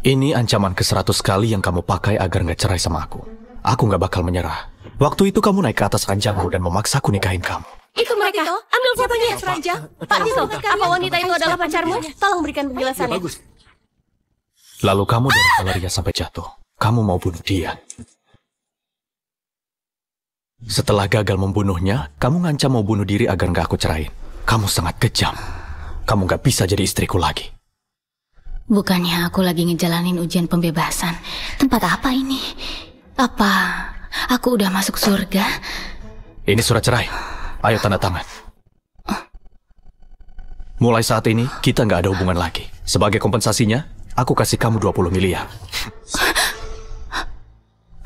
Ini ancaman ke-100 kali yang kamu pakai agar nggak cerai sama aku. Aku nggak bakal menyerah. Waktu itu kamu naik ke atas ranjangku dan memaksaku nikahin kamu. Itu mereka. Ambil fotonya. Ranjang. Pak Tito, apa wanita itu adalah pacarmu? Tolong berikan penjelasannya. Bagus. Lalu kamu dorong Valeria sampai jatuh. Kamu mau bunuh dia. Setelah gagal membunuhnya, kamu ngancam mau bunuh diri agar nggak aku cerain. Kamu sangat kejam. Kamu nggak bisa jadi istriku lagi. Bukannya aku lagi ngejalanin ujian pembebasan. Tempat apa ini? Apa aku udah masuk surga? Ini surat cerai. Ayo tanda tangan. Mulai saat ini, kita nggak ada hubungan lagi. Sebagai kompensasinya, aku kasih kamu 20 miliar.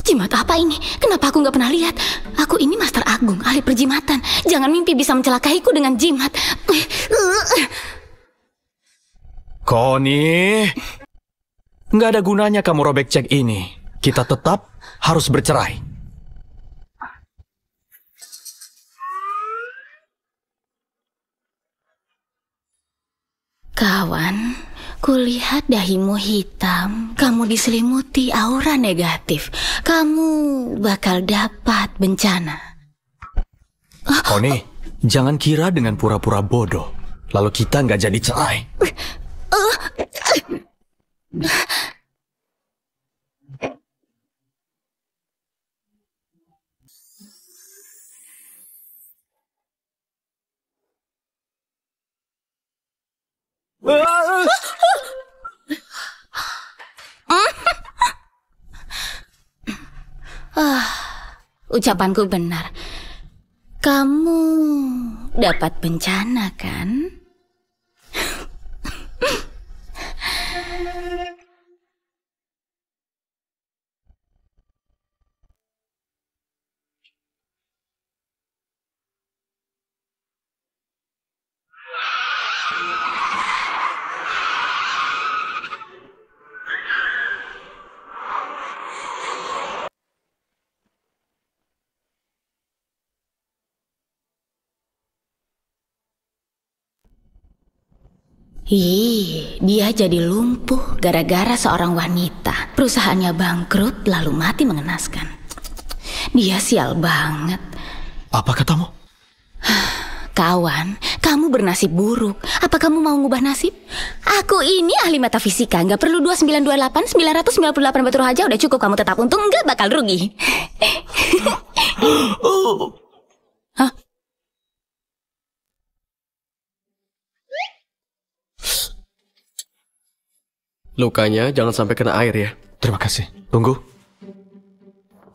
Jimat apa ini? Kenapa aku nggak pernah lihat? Aku ini Master Agung, ahli perjimatan. Jangan mimpi bisa mencelakaiku dengan jimat. Connie, nggak ada gunanya kamu robek cek ini. Kita tetap harus bercerai. Kawan, kulihat dahimu hitam. Kamu diselimuti aura negatif. Kamu bakal dapat bencana. Connie, jangan kira dengan pura-pura bodoh, lalu kita nggak jadi cerai. Ucapanku benar. Kamu dapat bencana, kan? Dia jadi lumpuh gara-gara seorang wanita. Perusahaannya bangkrut lalu mati mengenaskan. Dia sial banget. Apa katamu? Kawan, kamu bernasib buruk. Apa kamu mau ngubah nasib? Aku ini ahli metafisika. Nggak perlu 2928, 998 batu aja udah cukup kamu tetap untung. Nggak bakal rugi. Hah? Lukanya jangan sampai kena air ya. Terima kasih. Tunggu.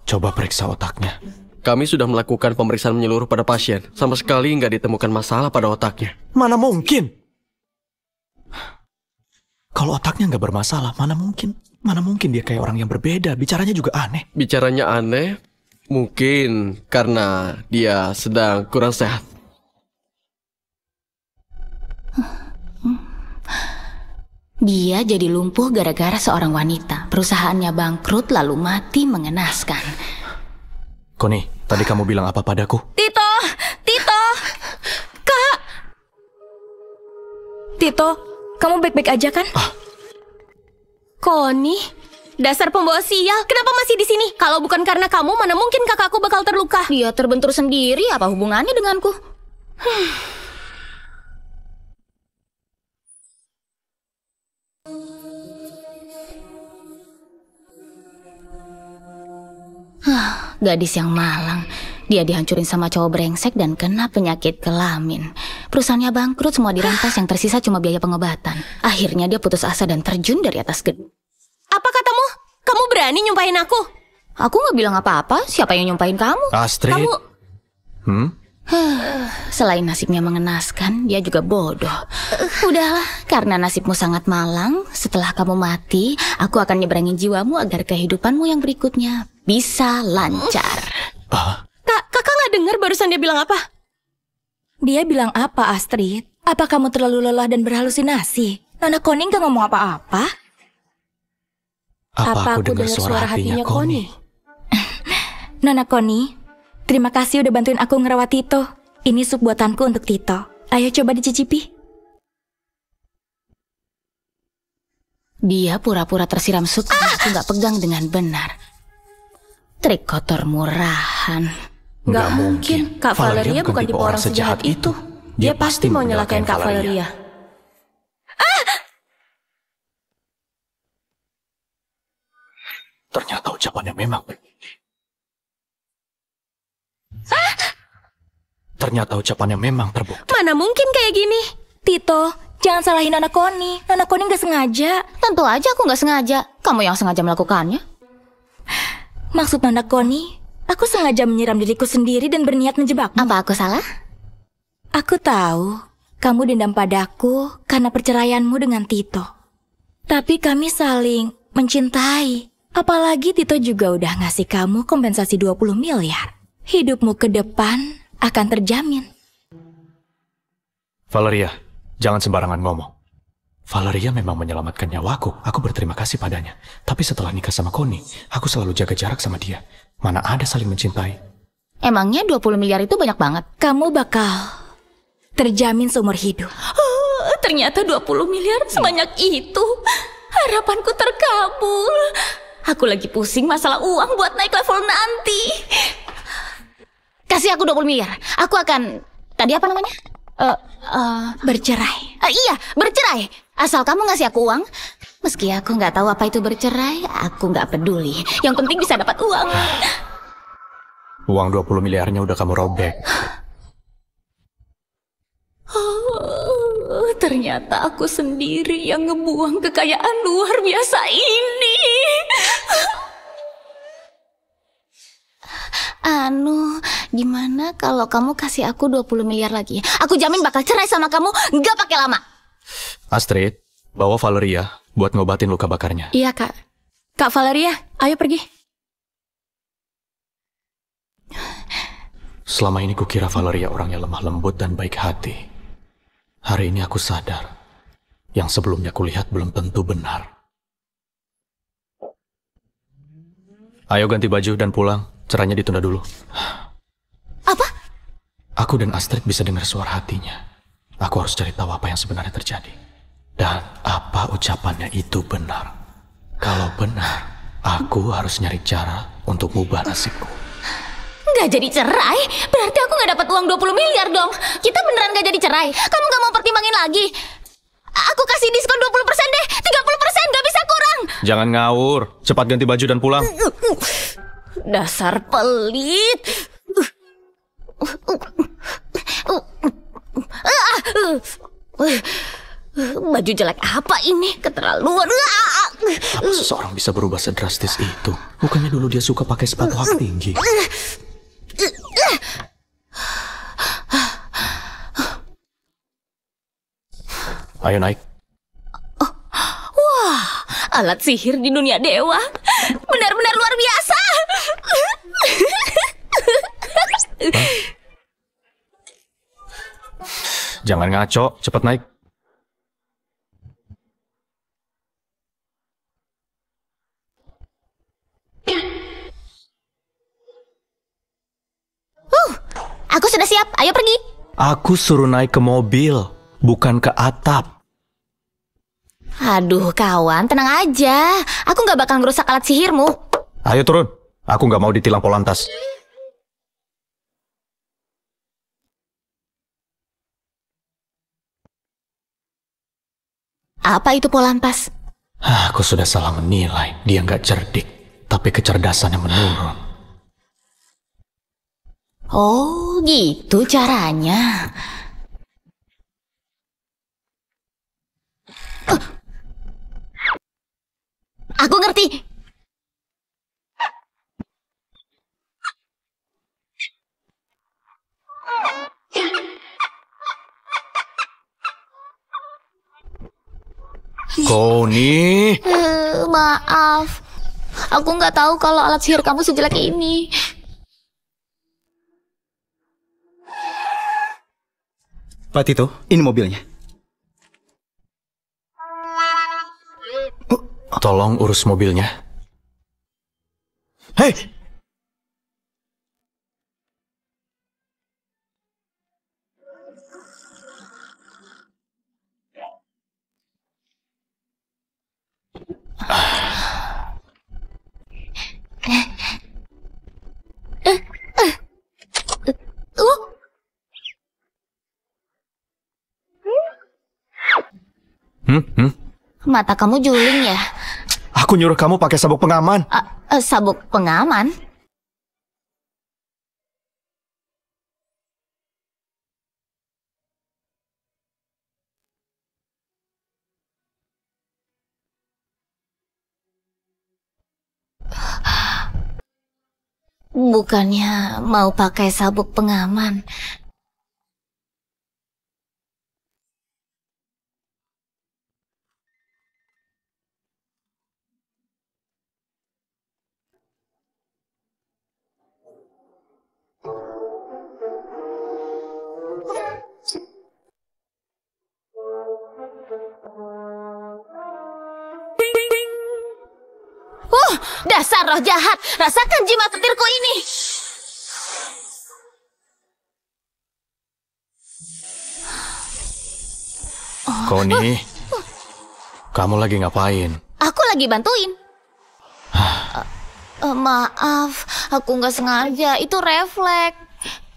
Coba periksa otaknya. Kami sudah melakukan pemeriksaan menyeluruh pada pasien. Sama sekali nggak ditemukan masalah pada otaknya. Mana mungkin? Kalau otaknya nggak bermasalah, mana mungkin? Mana mungkin dia kayak orang yang berbeda. Bicaranya juga aneh. Bicaranya aneh, mungkin karena dia sedang kurang sehat. Dia jadi lumpuh gara-gara seorang wanita. Perusahaannya bangkrut lalu mati mengenaskan. Connie, tadi kamu bilang apa padaku? Tito! Tito! Kak! Tito, kamu baik-baik aja kan? Connie? Dasar pembawa sial, kenapa masih di sini? Kalau bukan karena kamu, mana mungkin kakakku bakal terluka? Dia terbentur sendiri, apa hubungannya denganku? Gadis yang malang. Dia dihancurin sama cowok brengsek dan kena penyakit kelamin. Perusahaannya bangkrut, semua dirampas, yang tersisa cuma biaya pengobatan. Akhirnya dia putus asa dan terjun dari atas gedung. Apa katamu? Kamu berani nyumpahin aku? Aku nggak bilang apa-apa. Siapa yang nyumpahin kamu? Astrid. Kamu... Selain nasibnya mengenaskan, dia juga bodoh. Udahlah, karena nasibmu sangat malang, setelah kamu mati, aku akan nyeberangin jiwamu agar kehidupanmu yang berikutnya bisa lancar. Kakak nggak dengar barusan dia bilang apa? Dia bilang apa, Astrid? Apa kamu terlalu lelah dan berhalusinasi? Nona Connie nggak ngomong apa-apa? Apa aku dengar suara hatinya Connie? Nona Connie, terima kasih udah bantuin aku ngerawat Tito. Ini sup buatanku untuk Tito. Ayo coba dicicipi. Dia pura-pura tersiram sup karena aku nggak pegang dengan benar. Trik kotor murahan. Nggak mungkin. Kak Valeria bukan tipe orang sejahat itu. Dia pasti mau nyelakain Kak Valeria. Ternyata ucapannya memang berbeda. Ternyata ucapannya memang terbukti. Mana mungkin kayak gini? Tito, jangan salahin Nona Connie. Nona Connie nggak sengaja. Tentu aja aku nggak sengaja. Kamu yang sengaja melakukannya. Maksud Nona Connie, aku sengaja menyiram diriku sendiri dan berniat menjebakmu. Apa aku salah? Aku tahu, kamu dendam padaku karena perceraianmu dengan Tito. Tapi kami saling mencintai. Apalagi Tito juga udah ngasih kamu kompensasi 20 miliar. Hidupmu ke depan akan terjamin. Valeria, jangan sembarangan ngomong. Valeria memang menyelamatkan nyawaku. Aku berterima kasih padanya. Tapi setelah nikah sama Connie, aku selalu jaga jarak sama dia. Mana ada saling mencintai. Emangnya 20 miliar itu banyak banget? Kamu bakal terjamin seumur hidup. Ternyata 20 miliar sebanyak itu. Harapanku terkabul. Aku lagi pusing masalah uang buat naik level nanti. Kasih aku 20 miliar. Aku akan... Tadi apa namanya? Bercerai. Iya, bercerai. Asal kamu ngasih aku uang. Meski aku nggak tahu apa itu bercerai, aku nggak peduli. Yang penting bisa dapat uang. Uang 20 miliarnya udah kamu robek. Ternyata aku sendiri yang ngebuang kekayaan luar biasa ini. Gimana kalau kamu kasih aku 20 miliar lagi? Aku jamin bakal cerai sama kamu, nggak pakai lama. Astrid, bawa Valeria buat ngobatin luka bakarnya. Iya, Kak. Kak Valeria, ayo pergi. Selama ini kukira Valeria orangnya lemah lembut dan baik hati. Hari ini aku sadar, yang sebelumnya kulihat belum tentu benar. Ayo ganti baju dan pulang, cerainya ditunda dulu. Apa? Aku dan Astrid bisa dengar suara hatinya. Aku harus cari tahu apa yang sebenarnya terjadi. Dan apa ucapannya itu benar. Kalau benar, aku harus nyari cara untuk mengubah nasibku. Nggak jadi cerai? Berarti aku nggak dapat uang 20 miliar dong. Kita beneran nggak jadi cerai? Kamu nggak mau pertimbangin lagi? Aku kasih diskon 20% deh. 30% nggak bisa kurang. Jangan ngawur. Cepat ganti baju dan pulang. Dasar pelit. Baju jelek apa ini? Keterlaluan. Apa seseorang bisa berubah sedrastis itu? Bukannya dulu dia suka pakai sepatu hak tinggi. Ayo naik. Wah, alat sihir di dunia dewa. Benar-benar luar biasa. Jangan ngaco, cepat naik. Aku sudah siap, ayo pergi. Aku suruh naik ke mobil, bukan ke atap. Aduh kawan, tenang aja. Aku nggak bakal ngerusak alat sihirmu. Ayo turun, aku nggak mau ditilang Polantas. Apa itu Polantas? Aku sudah salah menilai, dia nggak cerdik, tapi kecerdasannya menurun. Oh, gitu caranya. Aku ngerti. Connie. Maaf. Aku nggak tahu kalau alat sihir kamu sejelek ini. Pak Tito, ini mobilnya. Tolong urus mobilnya. Hei! Mata kamu juling ya? Aku nyuruh kamu pakai sabuk pengaman. Sabuk pengaman? Bukannya mau pakai sabuk pengaman. Dasar roh jahat, rasakan jimat petirku ini. Connie, kamu lagi ngapain? Aku lagi bantuin. Maaf, aku nggak sengaja, itu refleks.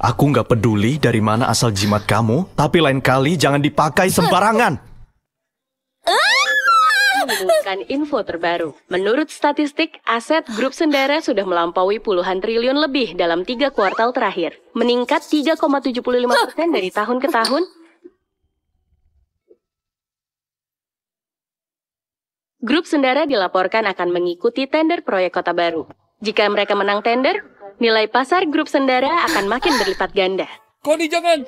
Aku nggak peduli dari mana asal jimat kamu, tapi lain kali jangan dipakai sembarangan. Mengumumkan info terbaru. Menurut statistik, aset grup Sendara sudah melampaui puluhan triliun lebih dalam 3 kuartal terakhir. Meningkat 3,75% dari tahun ke tahun. Grup Sendara dilaporkan akan mengikuti tender proyek Kota Baru. Jika mereka menang tender, nilai pasar grup Sendara akan makin berlipat ganda. Connie, jangan!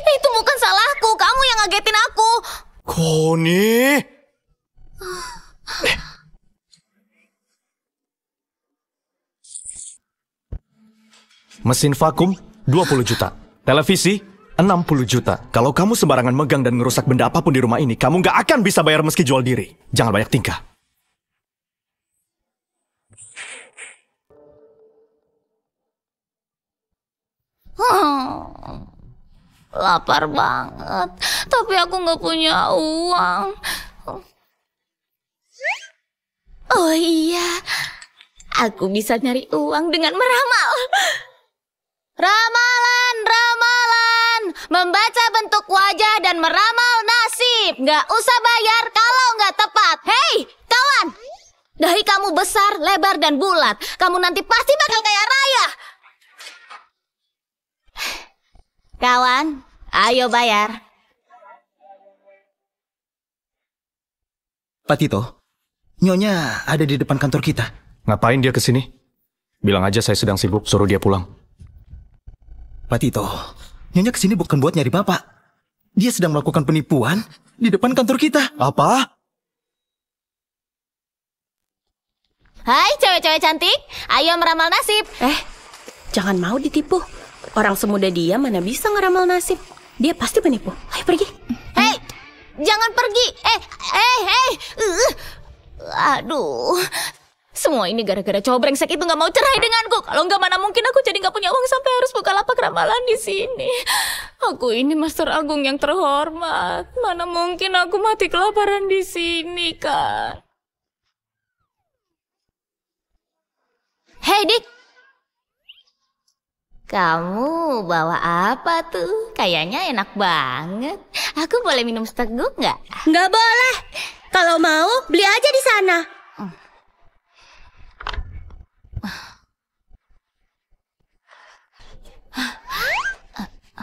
Itu bukan salahku, kamu yang ngagetin aku. Connie! Mesin vakum 20 juta. Televisi 60 juta. Kalau kamu sembarangan megang dan ngerusak benda apapun di rumah ini, kamu nggak akan bisa bayar meski jual diri. Jangan banyak tingkah. Lapar banget, tapi aku nggak punya uang. Oh iya, aku bisa nyari uang dengan meramal. Ramalan, ramalan, membaca bentuk wajah dan meramal nasib. Nggak usah bayar kalau nggak tepat. Hei, kawan, dahi kamu besar, lebar, dan bulat. Kamu nanti pasti bakal kaya raya. Kawan, ayo bayar. Pak Tito, Nyonya ada di depan kantor kita. Ngapain dia kesini? Bilang aja saya sedang sibuk, suruh dia pulang. Pak Tito, Nyonya kesini bukan buat nyari Bapak. Dia sedang melakukan penipuan di depan kantor kita. Apa? Hai cewek-cewek cantik, ayo meramal nasib. Jangan mau ditipu. Orang semuda dia mana bisa ngeramal nasib. Dia pasti penipu. Ayo pergi. Hei, jangan pergi. Aduh, semua ini gara-gara cowok brengsek itu nggak mau cerai denganku. Kalau nggak, mana mungkin aku jadi nggak punya uang sampai harus buka lapak ramalan di sini. Aku ini Master Agung yang terhormat. Mana mungkin aku mati kelaparan di sini, kan? Hei, Dik. Kamu bawa apa tuh? Kayaknya enak banget. Aku boleh minum seteguk nggak? Nggak boleh. Kalau mau, beli aja di sana.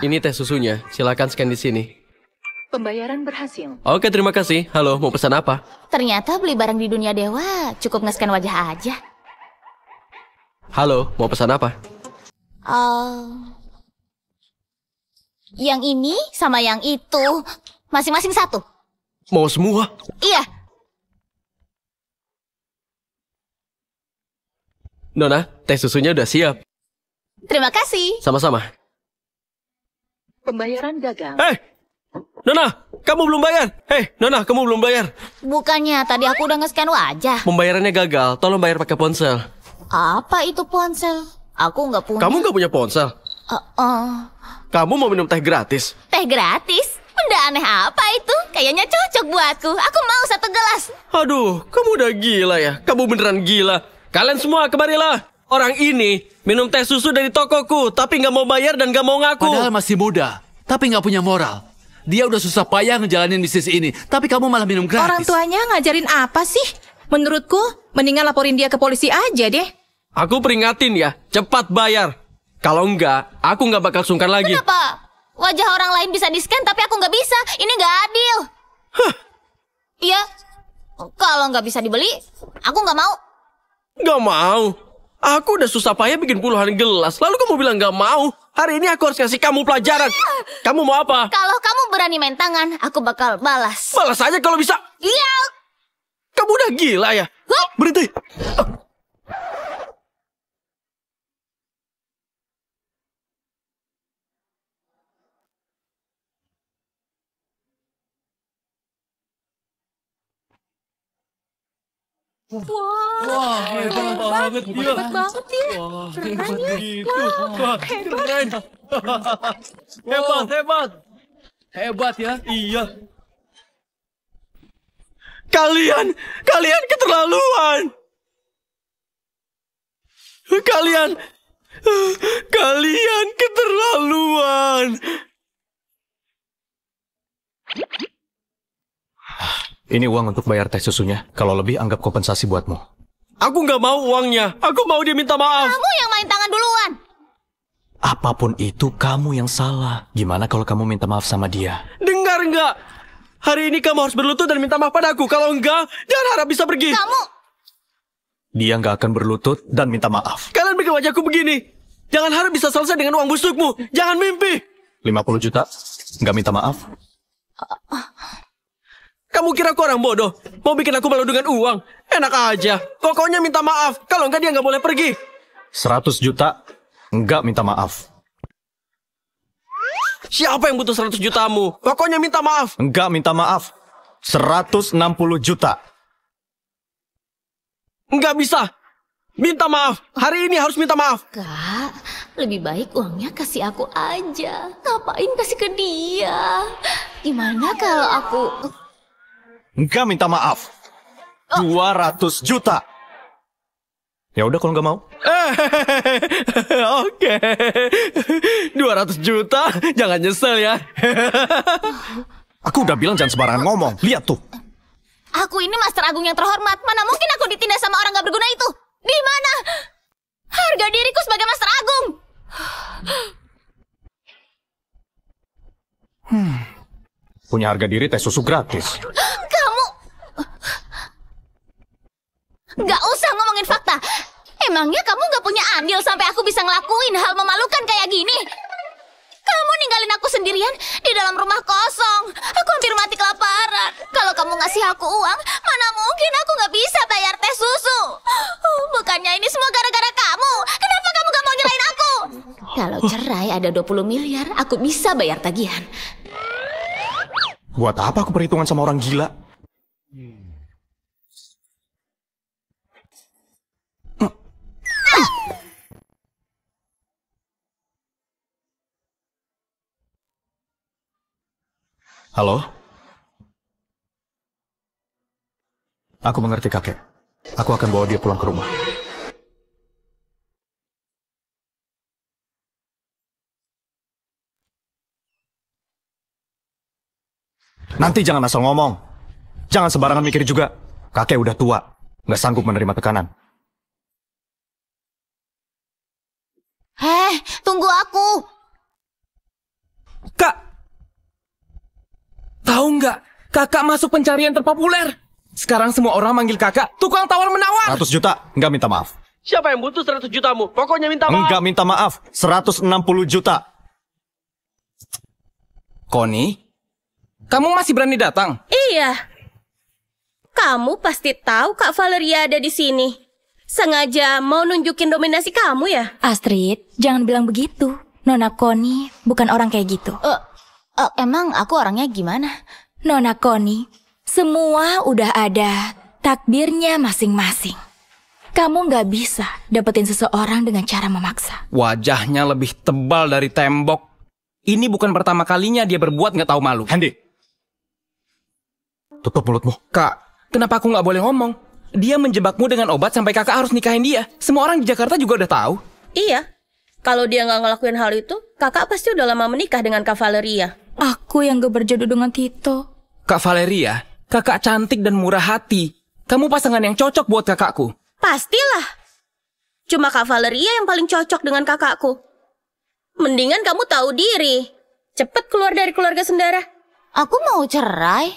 Ini teh susunya, silakan scan di sini. Pembayaran berhasil. Oke, terima kasih. Halo, mau pesan apa? Ternyata beli barang di dunia dewa cukup nge-scan wajah aja. Halo, mau pesan apa? Yang ini sama yang itu masing-masing satu. Mau semua? Iya. Nona, teh susunya udah siap. Terima kasih. Sama-sama. Pembayaran gagal. Hei! Nona, kamu belum bayar. Hei, Nona, kamu belum bayar. Bukannya tadi aku udah nge-scan wajah. Pembayarannya gagal, tolong bayar pakai ponsel. Apa itu ponsel? Aku nggak punya. Kamu nggak punya ponsel? Kamu mau minum teh gratis? Teh gratis? Benda aneh apa itu? Kayaknya cocok buatku. Aku mau satu gelas. Aduh, kamu udah gila ya. Kamu beneran gila. Kalian semua kemarilah. Orang ini minum teh susu dari tokoku, tapi nggak mau bayar dan nggak mau ngaku. Padahal masih muda, tapi nggak punya moral. dia udah susah payah ngejalanin bisnis ini, tapi kamu malah minum gratis. Orang tuanya ngajarin apa sih? Menurutku, mendingan laporin dia ke polisi aja deh. Aku peringatin ya, cepat bayar. Kalau enggak, aku nggak bakal sungkan lagi. Kenapa? Wajah orang lain bisa di-scan tapi aku nggak bisa. Ini nggak adil. Iya. Kalau nggak bisa dibeli, aku nggak mau. Nggak mau. Aku udah susah payah bikin puluhan gelas, lalu kamu bilang nggak mau. Hari ini aku harus kasih kamu pelajaran. Kamu mau apa? Kalau kamu berani main tangan, aku bakal balas. Balas aja kalau bisa. Iya. Kamu udah gila ya? Berhenti. Wah, hebat banget dia. Hebat banget dia. Wah, Keren ya. gitu. Wah, Keren. Hebat. Hebat ya. Iya. Kalian keterlaluan. Kalian keterlaluan. Ini uang untuk bayar teh susunya. Kalau lebih, anggap kompensasi buatmu. Aku nggak mau uangnya. Aku mau dia minta maaf. Kamu yang main tangan duluan. Apapun itu, kamu yang salah. Gimana kalau kamu minta maaf sama dia? Dengar nggak? Hari ini kamu harus berlutut dan minta maaf padaku. Kalau enggak, jangan harap bisa pergi. Kamu. Dia nggak akan berlutut dan minta maaf. Kalian bikin wajahku begini. Jangan harap bisa selesai dengan uang busukmu. Jangan mimpi. 50 juta? Nggak minta maaf? Kamu kira aku orang bodoh? Mau bikin aku malu dengan uang? Enak aja. Pokoknya minta maaf. Kalau enggak dia nggak boleh pergi. 100 juta? Nggak minta maaf. Siapa yang butuh 100 jutamu? Pokoknya minta maaf. Nggak minta maaf. 160 juta. Nggak bisa. Minta maaf. Hari ini harus minta maaf. Kak, lebih baik uangnya kasih aku aja. Ngapain kasih ke dia? Gimana kalau aku... Nggak minta maaf. 200 juta. Ya udah kalau nggak mau. Oke. 200 juta. Jangan nyesel ya. Aku udah bilang jangan sembarangan ngomong. Lihat tuh. Aku ini Master Agung yang terhormat. Mana mungkin aku ditindas sama orang gak berguna itu? Di mana harga diriku sebagai Master Agung? Punya harga diri teh susu gratis. Kamu gak usah ngomongin fakta. Emangnya kamu gak punya andil sampai aku bisa ngelakuin hal memalukan kayak gini? Kamu ninggalin aku sendirian di dalam rumah kosong. Aku hampir mati kelaparan. Kalau kamu ngasih aku uang, mana mungkin aku gak bisa bayar teh susu. Bukannya ini semua gara-gara kamu. Kenapa kamu gak mau nyerahin aku? Kalau cerai ada 20 miliar, aku bisa bayar tagihan. Buat apa aku perhitungan sama orang gila? Halo? Aku mengerti kakek. Aku akan bawa dia pulang ke rumah. Nanti jangan asal ngomong. Jangan sembarangan mikir juga. Kakek udah tua. Nggak sanggup menerima tekanan. Tunggu aku. Kak. Tahu nggak? Kakak masuk pencarian terpopuler. Sekarang semua orang manggil kakak tukang tawar-menawar. 100 juta, nggak minta maaf. Siapa yang butuh 100 jutamu? Pokoknya minta maaf. Nggak minta maaf, 160 juta. Connie, kamu masih berani datang? Iya. Kamu pasti tahu Kak Valeria ada di sini. Sengaja mau nunjukin dominasi kamu ya? Astrid, jangan bilang begitu. Nona Connie bukan orang kayak gitu. Emang aku orangnya gimana? Nona Connie, semua udah ada takdirnya masing-masing. Kamu nggak bisa dapetin seseorang dengan cara memaksa. Wajahnya lebih tebal dari tembok. Ini bukan pertama kalinya dia berbuat nggak tahu malu. Handy, tutup mulutmu. Kak, kenapa aku nggak boleh ngomong? Dia menjebakmu dengan obat sampai kakak harus nikahin dia. Semua orang di Jakarta juga udah tahu. Iya. Kalau dia nggak ngelakuin hal itu, kakak pasti udah lama menikah dengan Kak Valeria. Aku yang gak berjodoh dengan Tito. Kak Valeria, kakak cantik dan murah hati. Kamu pasangan yang cocok buat kakakku. Pastilah. Cuma Kak Valeria yang paling cocok dengan kakakku. Mendingan kamu tahu diri. Cepet keluar dari keluarga Sendara. Aku mau cerai,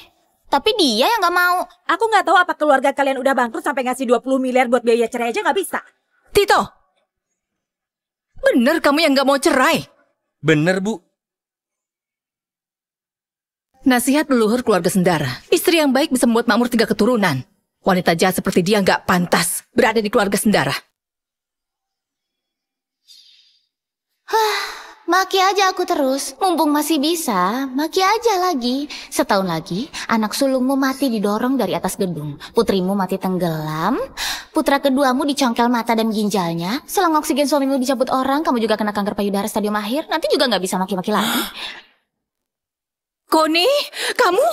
tapi dia yang gak mau. Aku nggak tahu apa keluarga kalian udah bangkrut sampai ngasih 20 miliar buat biaya cerai aja nggak bisa. Tito, bener kamu yang gak mau cerai? Bener, Bu. Nasihat leluhur keluarga Sendara. Istri yang baik bisa membuat makmur 3 keturunan. Wanita jahat seperti dia gak pantas berada di keluarga Sendara. Maki aja aku terus, mumpung masih bisa, maki aja lagi. Setahun lagi, anak sulungmu mati didorong dari atas gedung. Putrimu mati tenggelam, putra keduamu dicongkel mata dan ginjalnya. Selang oksigen suamimu dicabut orang, kamu juga kena kanker payudara stadium akhir. Nanti juga nggak bisa maki-maki lagi. Koni, kamu?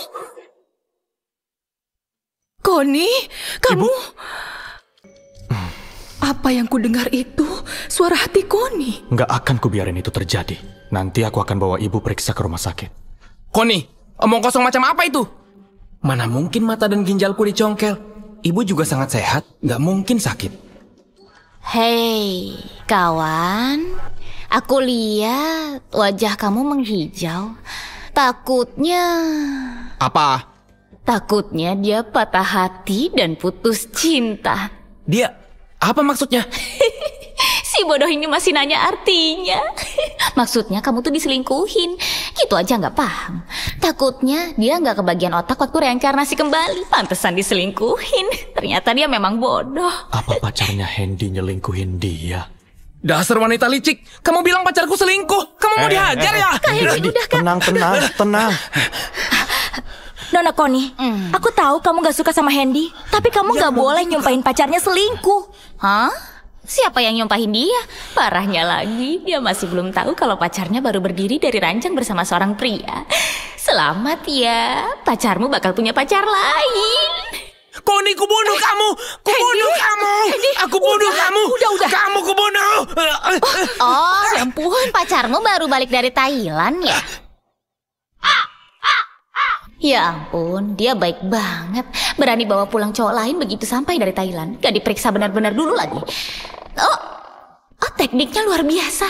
Koni, kamu? Ibu? Apa yang ku dengar itu suara hati Koni. Nggak akan kubiarin itu terjadi. Nanti aku akan bawa ibu periksa ke rumah sakit. Koni, omong kosong macam apa itu? Mana mungkin mata dan ginjalku dicongkel? Ibu juga sangat sehat, nggak mungkin sakit. Hei, kawan. Aku lihat wajah kamu menghijau. Takutnya... Apa? Takutnya dia patah hati dan putus cinta. Dia... Apa maksudnya? Si bodoh ini masih nanya artinya. Maksudnya kamu tuh diselingkuhin. Gitu aja nggak paham. Takutnya dia nggak kebagian otak waktu reinkarnasi kembali. Pantesan diselingkuhin. Ternyata dia memang bodoh. Apa pacarnya Hendy nyelingkuhin dia? Dasar wanita licik. Kamu bilang pacarku selingkuh. Kamu mau dihajar ya? Tenang. Nona Koni, aku tahu kamu gak suka sama Hendy, tapi kamu gak boleh nyumpahin pacarnya selingkuh. Hah? Siapa yang nyumpahin dia? Parahnya lagi, dia masih belum tahu kalau pacarnya baru berdiri dari ranjang bersama seorang pria. Selamat ya, pacarmu bakal punya pacar lain. Koni, kubunuh kamu! Kubunuh kamu! Aku bunuh kamu! Udah. Kamu kubunuh! Oh, ya ampun, pacarmu baru balik dari Thailand ya? Ya ampun, dia baik banget. Berani bawa pulang cowok lain begitu sampai dari Thailand. Gak diperiksa benar-benar dulu lagi. Oh, tekniknya luar biasa.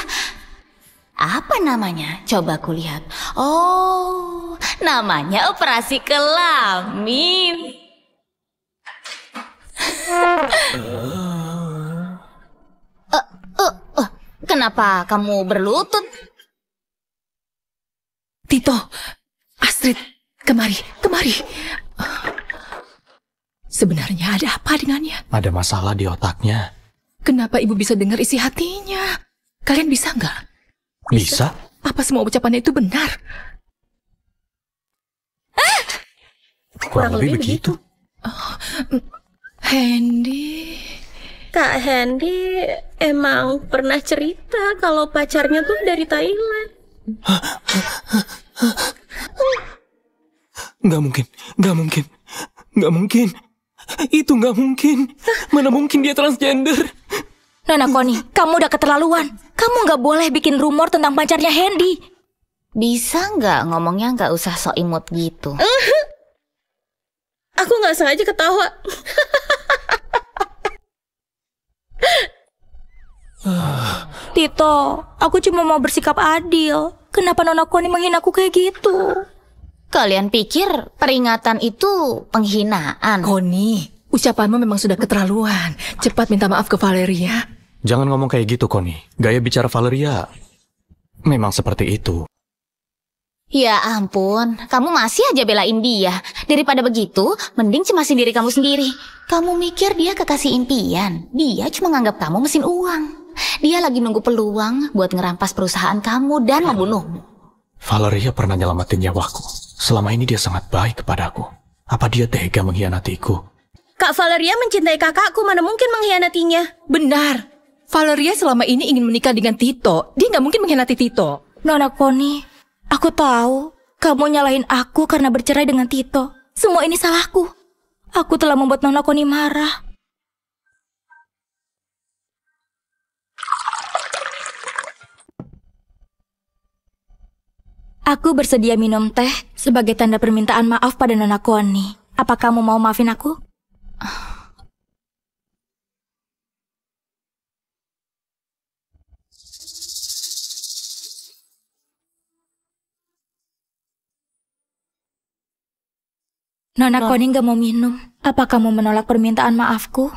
Apa namanya? Coba aku lihat. Oh, namanya operasi kelamin. Kenapa kamu berlutut? Tito, Astrid, kemari. Sebenarnya ada apa dengannya? Ada masalah di otaknya. Kenapa ibu bisa dengar isi hatinya? Kalian bisa nggak? Bisa? Apa semua ucapannya itu benar? Kurang lebih begitu. Hendy. Kak Hendy emang pernah cerita kalau pacarnya tuh dari Thailand. Nggak mungkin. Itu nggak mungkin. Mana mungkin dia transgender? Nona Koni, kamu udah keterlaluan. Kamu gak boleh bikin rumor tentang pacarnya Hendy. Bisa nggak ngomongnya nggak usah sok imut gitu? Aku nggak sengaja ketawa. Tito, aku cuma mau bersikap adil. Kenapa Nona Koni menghina aku kayak gitu? Kalian pikir peringatan itu penghinaan? Koni, ucapanmu memang sudah keterlaluan. Cepat minta maaf ke Valeria. Jangan ngomong kayak gitu, Koni. Gaya bicara Valeria memang seperti itu. Ya ampun, kamu masih aja belain dia. Daripada begitu, mending cemasin diri kamu sendiri. Kamu mikir dia kekasih impian. Dia cuma nganggap kamu mesin uang. Dia lagi nunggu peluang buat ngerampas perusahaan kamu dan membunuhmu. Valeria pernah nyelamatin nyawaku. Selama ini dia sangat baik kepadaku. Apa dia tega mengkhianatiku? Kak Valeria mencintai kakakku, mana mungkin mengkhianatinya? Benar. Valeria selama ini ingin menikah dengan Tito. Dia nggak mungkin mengkhianati Tito. Nona Koni, aku tahu kamu nyalahin aku karena bercerai dengan Tito. Semua ini salahku. Aku telah membuat Nona Koni marah. Aku bersedia minum teh sebagai tanda permintaan maaf pada Nona Connie. Apa kamu mau maafin aku? Nona Connie gak mau minum. Apa kamu menolak permintaan maafku?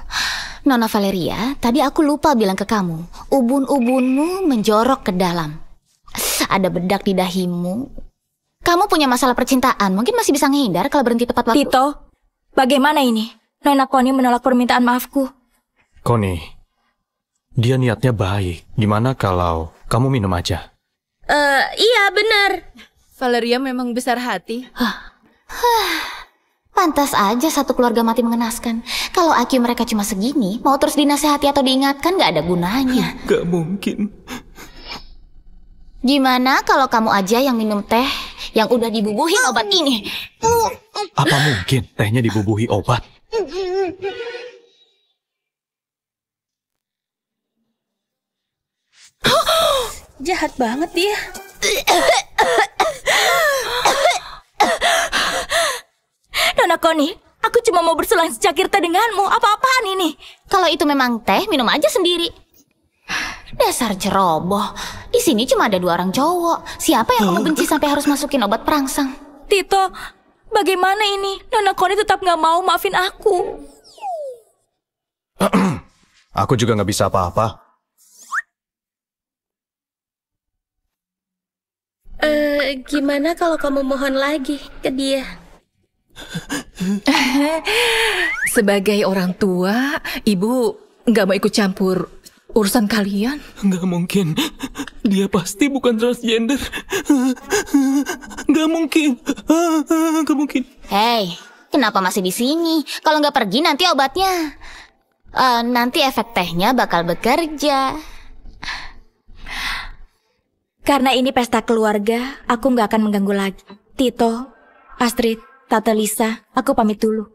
Nona Valeria, tadi aku lupa bilang ke kamu. Ubun-ubunmu menjorok ke dalam. Ada bedak di dahimu. Kamu punya masalah percintaan, mungkin masih bisa ngehindar kalau berhenti tepat waktu. Tito, bagaimana ini? Nona Connie menolak permintaan maafku. Connie, dia niatnya baik. Gimana kalau kamu minum aja? Iya benar. Valeria memang besar hati. Pantas aja satu keluarga mati mengenaskan. Kalau IQ mereka cuma segini, mau terus dinasehati atau diingatkan gak ada gunanya. Gak mungkin. Gimana kalau kamu aja yang minum teh yang udah dibubuhin obat ini? Apa mungkin tehnya dibubuhi obat? Jahat banget dia. Nona Connie, aku cuma mau berselang secakir teh denganmu. Apa-apaan ini? Kalau itu memang teh, minum aja sendiri. Dasar ceroboh. Di sini cuma ada 2 orang cowok. Siapa yang kamu benci sampai harus masukin obat perangsang? Tito, bagaimana ini? Nona Connie tetap gak mau maafin aku. Aku juga gak bisa apa-apa. Gimana kalau kamu mohon lagi ke dia? Sebagai orang tua, ibu nggak mau ikut campur urusan kalian. Nggak mungkin. Dia pasti bukan transgender. Nggak mungkin. Nggak mungkin. Hei, kenapa masih di sini? Kalau nggak pergi nanti obatnya. Nanti efek tehnya bakal bekerja. Karena ini pesta keluarga, aku nggak akan mengganggu lagi. Tito, Astrid, Tante Lisa, aku pamit dulu.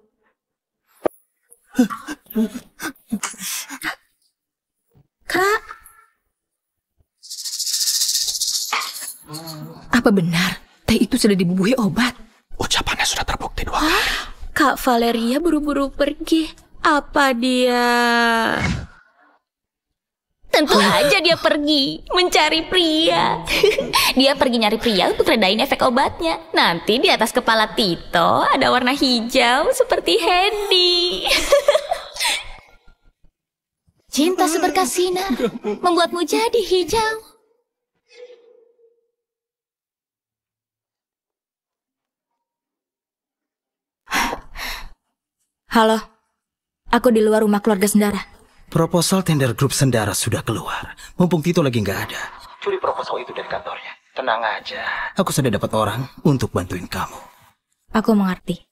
Kak. Apa benar teh itu sudah dibubuhi obat? Ucapannya sudah terbukti 2 kali. Kak Valeria buru-buru pergi. Apa dia... Tentu aja dia pergi mencari pria. Dia pergi nyari pria untuk redain efek obatnya. Nanti di atas kepala Tito ada warna hijau seperti Hendy. Cinta seberkas sinar membuatmu jadi hijau. Halo, aku di luar rumah keluarga Sendara. Proposal tender grup Sendara sudah keluar. Mumpung Tito lagi nggak ada. Curi proposal itu dari kantornya. Tenang aja. Aku sudah dapat orang untuk bantuin kamu. Aku mengerti.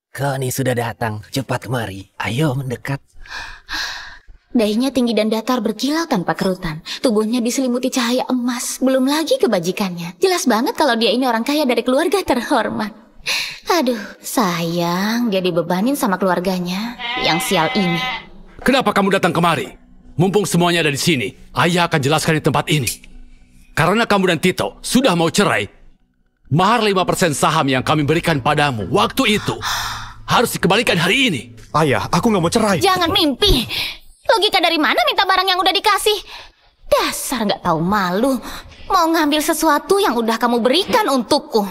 Connie sudah datang. Cepat kemari. Ayo mendekat. Dahinya tinggi dan datar berkilau tanpa kerutan. Tubuhnya diselimuti cahaya emas. Belum lagi kebajikannya. Jelas banget kalau dia ini orang kaya dari keluarga terhormat. Aduh, sayang. Dia dibebanin sama keluarganya yang sial ini. Kenapa kamu datang kemari? Mumpung semuanya ada di sini, ayah akan jelaskan di tempat ini. Karena kamu dan Tito sudah mau cerai, mahar 5% saham yang kami berikan padamu waktu itu harus dikembalikan hari ini. Ayah, aku nggak mau cerai. Jangan mimpi. Logika dari mana minta barang yang udah dikasih? Dasar nggak tahu malu. Mau ngambil sesuatu yang udah kamu berikan untukku.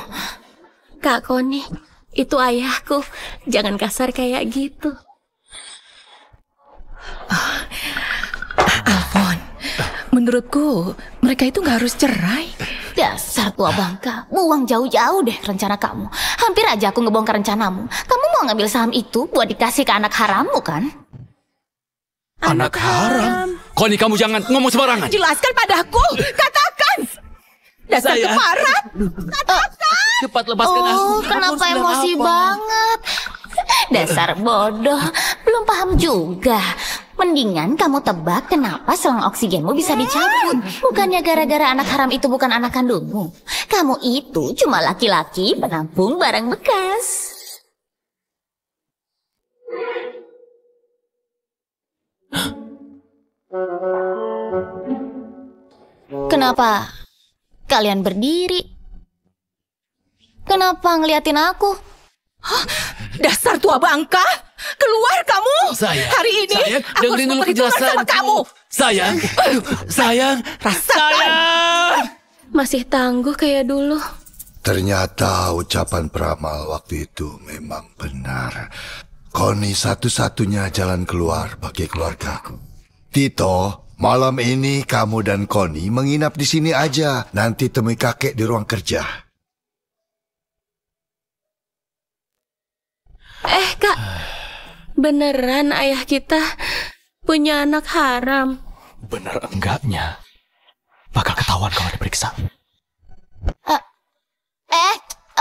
Kak Connie, itu ayahku. Jangan kasar kayak gitu. Alfon, menurutku mereka itu nggak harus cerai. Dasar tua bangka, buang jauh-jauh deh rencana kamu. Hampir aja aku ngebongkar rencanamu. Kamu mau ngambil saham itu buat dikasih ke anak harammu kan? Anak haram? Connie, kamu jangan ngomong sembarangan. Jelaskan padaku, katakan. Dasar keparat. Katakan. Cepat lepaskan aku. Oh, kenapa emosi banget? Dasar bodoh, belum paham juga. Mendingan kamu tebak kenapa selang oksigenmu bisa dicabut. Bukannya gara-gara anak haram itu bukan anak kandungmu. Kamu itu cuma laki-laki penampung barang bekas. Kenapa kalian berdiri? Kenapa ngeliatin aku? Hah? Dasar tua bangka! Keluar kamu! Sayang, hari ini sayang, aku dengerin dulu penjelasan sama kamu. Sayang, sayang, sayang. Masih tangguh kayak dulu. Ternyata ucapan peramal waktu itu memang benar. Connie satu-satunya jalan keluar bagi keluargaku. Tito, malam ini kamu dan Connie menginap di sini aja. Nanti temui kakek di ruang kerja. Kak, beneran ayah kita punya anak haram? Bener enggaknya? Bakal ketahuan kalau diperiksa.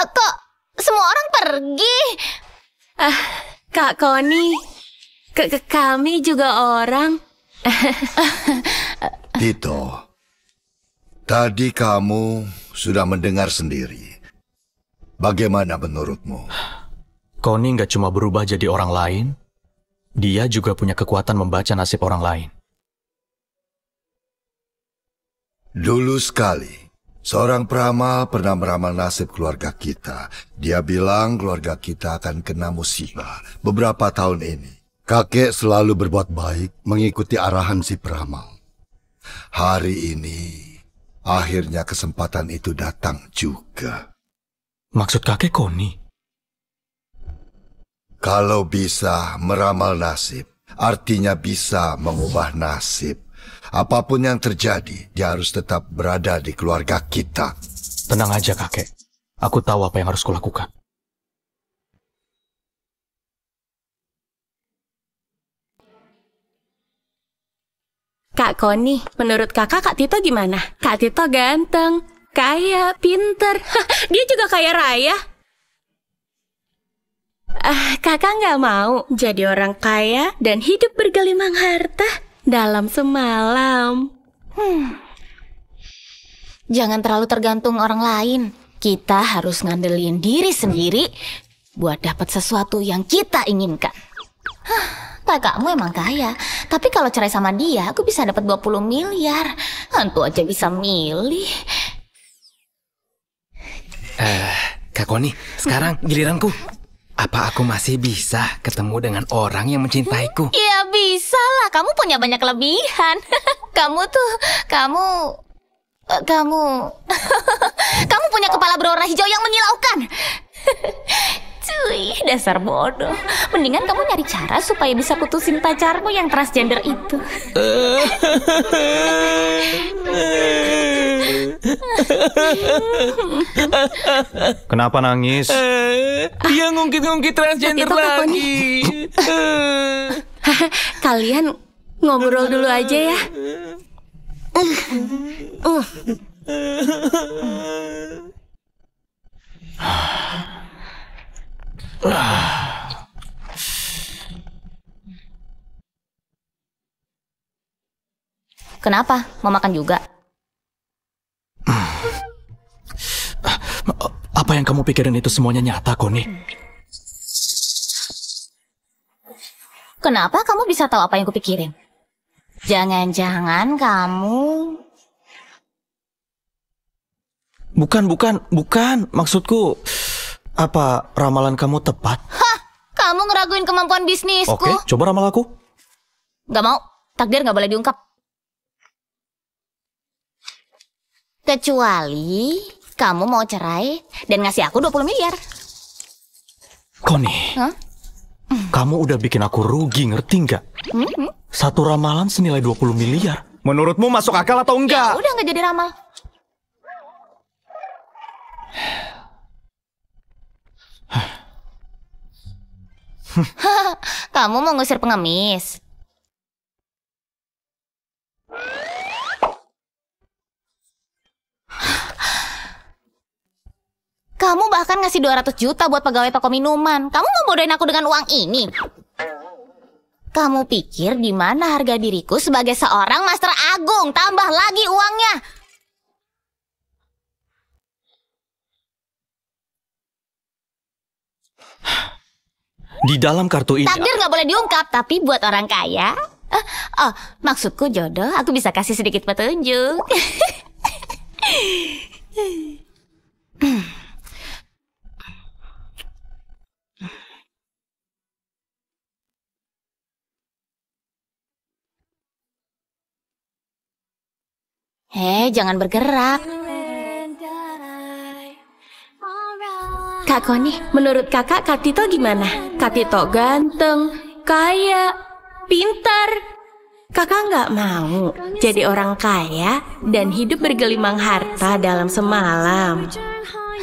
Kok semua orang pergi? Kak Connie, kami juga orang. Tito, tadi kamu sudah mendengar sendiri. Bagaimana menurutmu? Connie nggak cuma berubah jadi orang lain, dia juga punya kekuatan membaca nasib orang lain. Dulu sekali, seorang peramal pernah meramal nasib keluarga kita. Dia bilang keluarga kita akan kena musibah beberapa tahun ini. Kakek selalu berbuat baik mengikuti arahan si peramal. Hari ini, akhirnya kesempatan itu datang juga. Maksud kakek Connie? Kalau bisa meramal nasib, artinya bisa mengubah nasib. Apapun yang terjadi, dia harus tetap berada di keluarga kita. Tenang aja kakek, aku tahu apa yang harus kulakukan. Kak Connie, menurut kakak Kak Tito gimana? Kak Tito ganteng, kaya, pinter. Dia juga kaya raya. Kakak nggak mau jadi orang kaya dan hidup bergelimang harta dalam semalam. Jangan terlalu tergantung orang lain. Kita harus ngandelin diri sendiri buat dapat sesuatu yang kita inginkan. Kakakmu emang kaya, tapi kalau cerai sama dia, aku bisa dapat 20 miliar. Hantu aja bisa milih. Kak Connie, sekarang giliranku. Apa aku masih bisa ketemu dengan orang yang mencintaiku? Ya bisa lah, kamu punya banyak kelebihan. Kamu punya kepala berwarna hijau yang menyilaukan. Cuy, dasar bodoh. Mendingan kamu nyari cara supaya bisa putusin pacarmu yang transgender itu. Kenapa nangis? Dia ngungkit-ngungkit transgender lagi. Kalian ngobrol dulu aja ya. Kenapa? Mau makan juga? Apa yang kamu pikirin itu semuanya nyata, Connie? Kenapa kamu bisa tahu apa yang kupikirin? Jangan-jangan kamu... Bukan. Maksudku, apa ramalan kamu tepat? Hah, kamu ngeraguin kemampuan bisnisku. Oke, coba ramal aku. Gak mau, takdir gak boleh diungkap. Kecuali kamu mau cerai dan ngasih aku 20 miliar. Connie, Hah? kamu udah bikin aku rugi, ngerti nggak? Satu ramalan senilai 20 miliar. Menurutmu masuk akal atau enggak? Ya udah nggak jadi ramal. Kamu mau ngusir pengemis? Kamu bahkan ngasih 200 juta buat pegawai toko minuman. Kamu mau bodohin aku dengan uang ini? Kamu pikir di mana harga diriku sebagai seorang master agung? Tambah lagi uangnya. Di dalam kartu ini... Takdir nggak boleh diungkap, tapi buat orang kaya... maksudku jodoh, aku bisa kasih sedikit petunjuk. Jangan bergerak. Kak Koni, menurut kakak Kak Tito gimana? Kak Tito ganteng, kaya, pintar. Kakak nggak mau jadi orang kaya dan hidup bergelimang harta dalam semalam.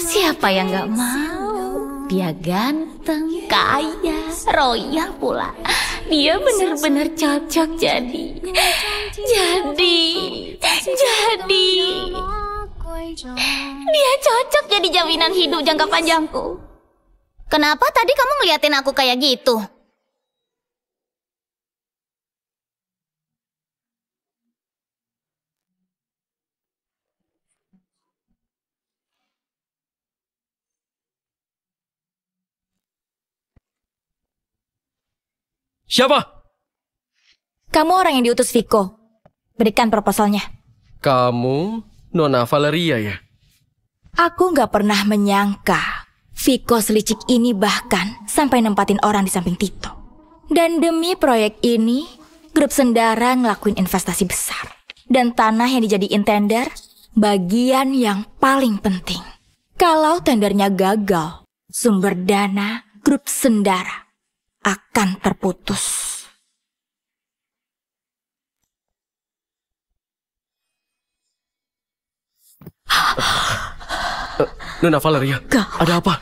Siapa yang nggak mau? Dia ganteng, kaya, royal pula. Dia benar-benar cocok jadi. Dia cocok jadi jaminan hidup jangka panjangku. Kenapa tadi kamu ngeliatin aku kayak gitu? Siapa? Kamu orang yang diutus Viko. Berikan proposalnya. Kamu Nona Valeria ya? Aku nggak pernah menyangka Viko selicik ini bahkan sampai nempatin orang di samping Tito. Dan demi proyek ini, grup Sendara ngelakuin investasi besar. Dan tanah yang dijadiin tender, bagian yang paling penting. Kalau tendernya gagal, sumber dana grup Sendara akan terputus. Nona Valeria, ada apa?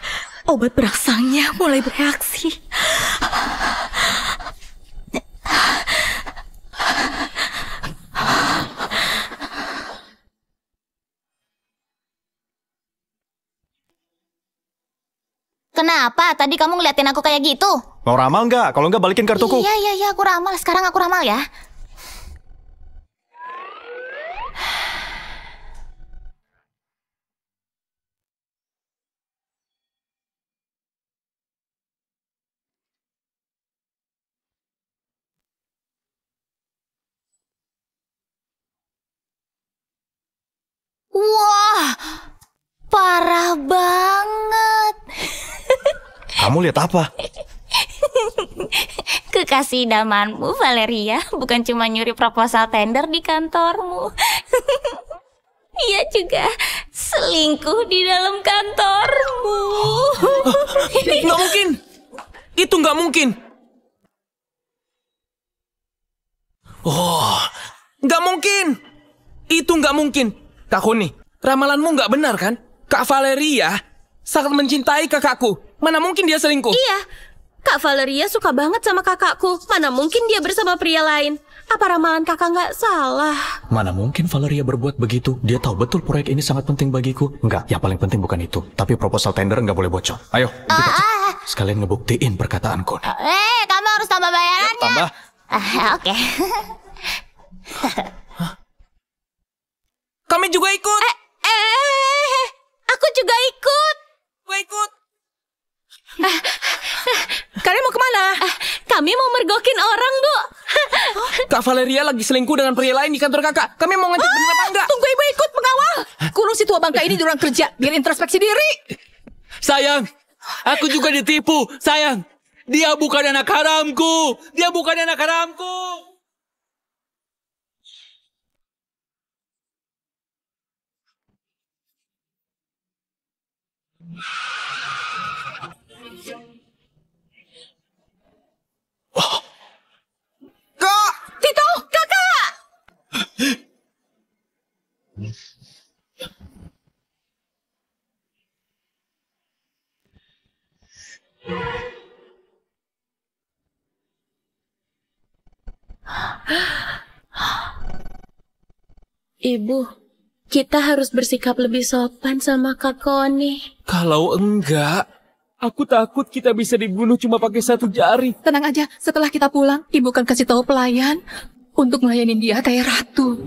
Obat perangsangnya mulai bereaksi. Kenapa tadi kamu ngeliatin aku kayak gitu? Mau ramal nggak? Kalau nggak balikin kartuku. Iya, aku ramal. Sekarang aku ramal ya. Wah, parah banget. Kamu lihat apa? Kekasih idamanmu, Valeria, bukan cuma nyuri proposal tender di kantormu. Ia juga selingkuh di dalam kantormu. Nggak mungkin. Itu nggak mungkin. Oh, nggak mungkin. Itu nggak mungkin. Kak Koni, ramalanmu nggak benar kan? Kak Valeria sangat mencintai kakakku. Mana mungkin dia selingkuh? Iya, Kak Valeria suka banget sama kakakku. Mana mungkin dia bersama pria lain? Apa ramalan kakak nggak salah? Mana mungkin Valeria berbuat begitu? Dia tahu betul proyek ini sangat penting bagiku. Enggak, yang paling penting bukan itu. Tapi proposal tender nggak boleh bocor. Ayo, kita sekalian ngebuktiin perkataanku. Kamu harus tambah bayarannya. Tambah. Oke. Kami juga ikut. Aku juga ikut. Gue ikut. Kalian mau kemana? Kami mau mergokin orang, Bu. Kak Valeria lagi selingkuh dengan pria lain di kantor kakak. Kami mau ngecek bener apa enggak? Tunggu ibu ikut pengawal. Kurung si tua bangka ini di ruang kerja biar introspeksi diri. Sayang, aku juga ditipu. Sayang, dia bukan anak haramku. Dia bukan anak haramku. Kak! Tito, kakak! Ibu, kita harus bersikap lebih sopan sama Kak Koni. Kalau enggak, aku takut kita bisa dibunuh cuma pakai satu jari. Tenang aja, setelah kita pulang, ibu akan kasih tahu pelayan untuk melayani dia kayak ratu.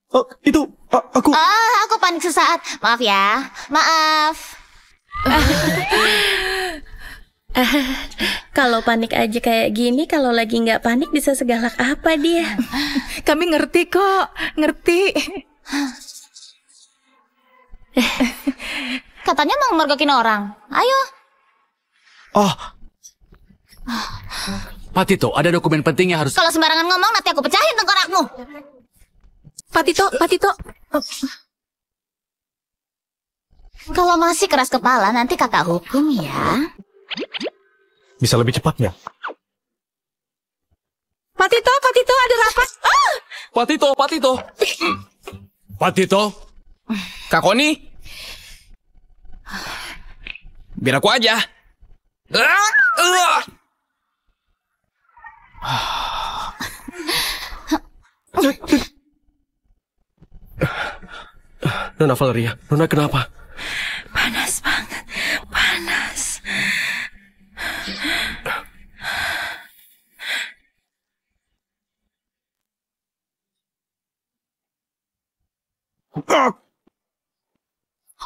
Oh, itu aku. Aku panik sesaat. Maaf ya. Maaf. Kalau panik aja kayak gini, kalau lagi nggak panik bisa segalak apa dia? Kami ngerti kok, ngerti. Katanya mau mergokin orang. Ayo. Oh. Pak Tito, ada dokumen penting yang harus... Kalau sembarangan ngomong nanti aku pecahin tengkorakmu. Pak Tito. Kalau masih keras kepala nanti kakak hukum ya. Bisa lebih cepat nggak? Pak Tito ada rapat. Pak Tito. Kak Koni. Biar aku aja. Nona Valeria, Nona kenapa? Panas banget, panas.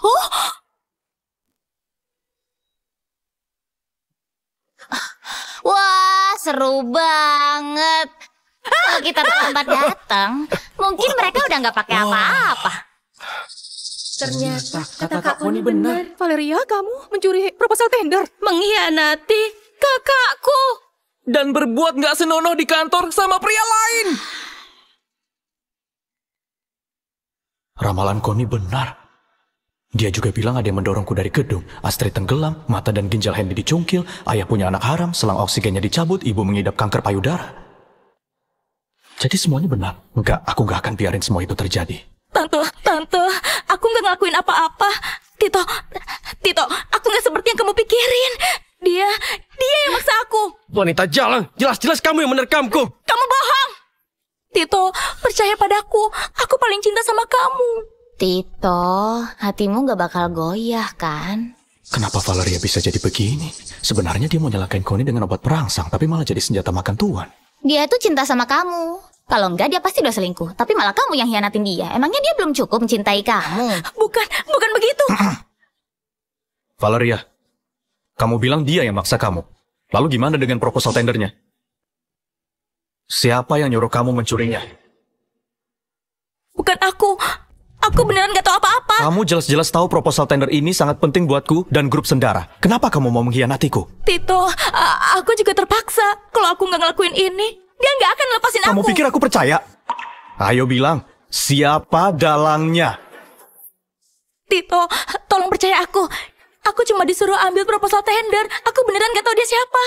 Oh. Wah, seru banget. Kalau kita terlambat datang, mungkin mereka udah nggak pakai apa-apa. Ternyata kata Kak Koni benar. Valeria, kamu mencuri proposal tender. Mengkhianati kakakku. Dan berbuat nggak senonoh di kantor sama pria lain. Ramalan Koni benar. Dia juga bilang ada yang mendorongku dari gedung. Astrid tenggelam, mata dan ginjal Hendy dicungkil, ayah punya anak haram, selang oksigennya dicabut, ibu mengidap kanker payudara. Jadi semuanya benar. Enggak, aku nggak akan biarin semua itu terjadi. Tante, aku nggak ngelakuin apa-apa. Tito, aku nggak seperti yang kamu pikirin. Dia yang maksa aku. Wanita jalan, jelas-jelas kamu yang menerkamku. Kamu bohong. Tito, percaya padaku. Aku paling cinta sama kamu. Tito, hatimu gak bakal goyah kan? Kenapa Valeria bisa jadi begini? Sebenarnya dia mau nyelakain Koni dengan obat perangsang, tapi malah jadi senjata makan tuan. Dia tuh cinta sama kamu. Kalau enggak dia pasti udah selingkuh. Tapi malah kamu yang hianatin dia. Emangnya dia belum cukup mencintai kamu? Bukan begitu. Valeria, kamu bilang dia yang maksa kamu. Lalu gimana dengan proposal tendernya? Siapa yang nyuruh kamu mencurinya? Bukan aku. Aku beneran gak tahu apa-apa. Kamu jelas-jelas tahu proposal tender ini sangat penting buatku dan grup Sendara. Kenapa kamu mau mengkhianatiku? Tito, aku juga terpaksa. Kalau aku nggak ngelakuin ini, dia nggak akan lepasin aku. Kamu pikir aku percaya? Ayo bilang, siapa dalangnya? Tito, tolong percaya aku. Aku cuma disuruh ambil proposal tender. Aku beneran gak tahu dia siapa.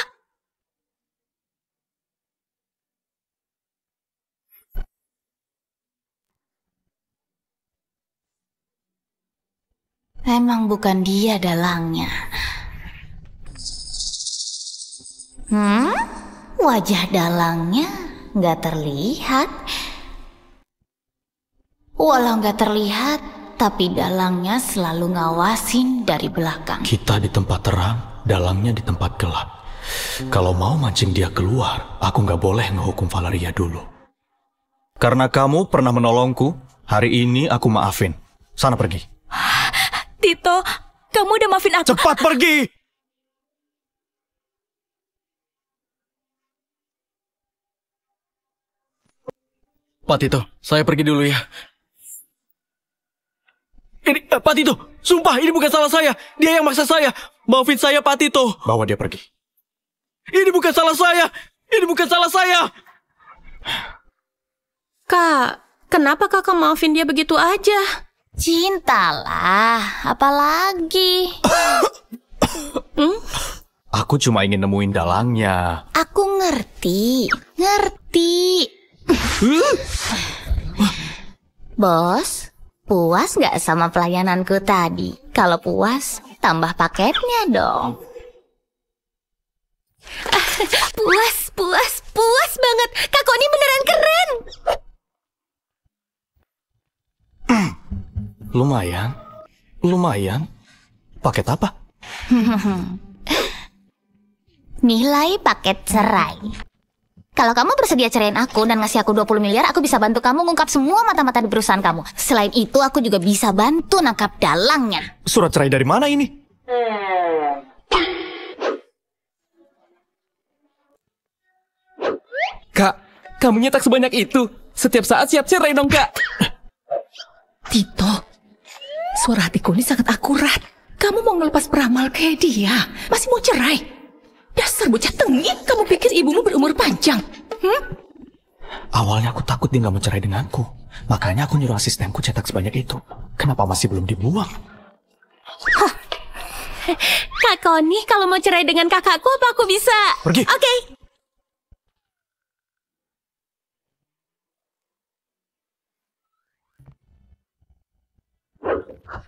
Emang bukan dia dalangnya. Wajah dalangnya nggak terlihat. Walau nggak terlihat, tapi dalangnya selalu ngawasin dari belakang. Kita di tempat terang, dalangnya di tempat gelap. Kalau mau mancing dia keluar, aku nggak boleh ngehukum Valeria dulu. Karena kamu pernah menolongku, hari ini aku maafin. Sana pergi. Tito, kamu udah maafin aku. Cepat pergi! Pak Tito, saya pergi dulu ya. Ini, Pak Tito, sumpah ini bukan salah saya. Dia yang maksa saya. Maafin saya, Pak Tito. Bawa dia pergi. Ini bukan salah saya. Ini bukan salah saya. Kak, kenapa kakak maafin dia begitu aja? Cintalah, apalagi. Aku cuma ingin nemuin dalangnya. Aku ngerti. Bos, puas nggak sama pelayananku tadi? Kalau puas, tambah paketnya dong. Puas banget. Kak Koni beneran keren. Lumayan. Paket apa? Nilai paket cerai. Kalau kamu bersedia ceraiin aku dan ngasih aku 20 miliar, aku bisa bantu kamu ngungkap semua mata-mata di perusahaan kamu. Selain itu, aku juga bisa bantu nangkap dalangnya. Surat cerai dari mana ini? Kak, kamu nyetak sebanyak itu. Setiap saat siap cerai dong, Kak. Tito, suara hatiku ini sangat akurat. Kamu mau ngelepas peramal kayak dia, masih mau cerai. Dasar bocah tengik, kamu pikir ibumu berumur panjang? Awalnya aku takut dia nggak mau cerai denganku. Makanya aku nyuruh asistenku cetak sebanyak itu. Kenapa masih belum dibuang? Kak Koni, kalau mau cerai dengan kakakku, apa aku bisa? Pergi. Oke.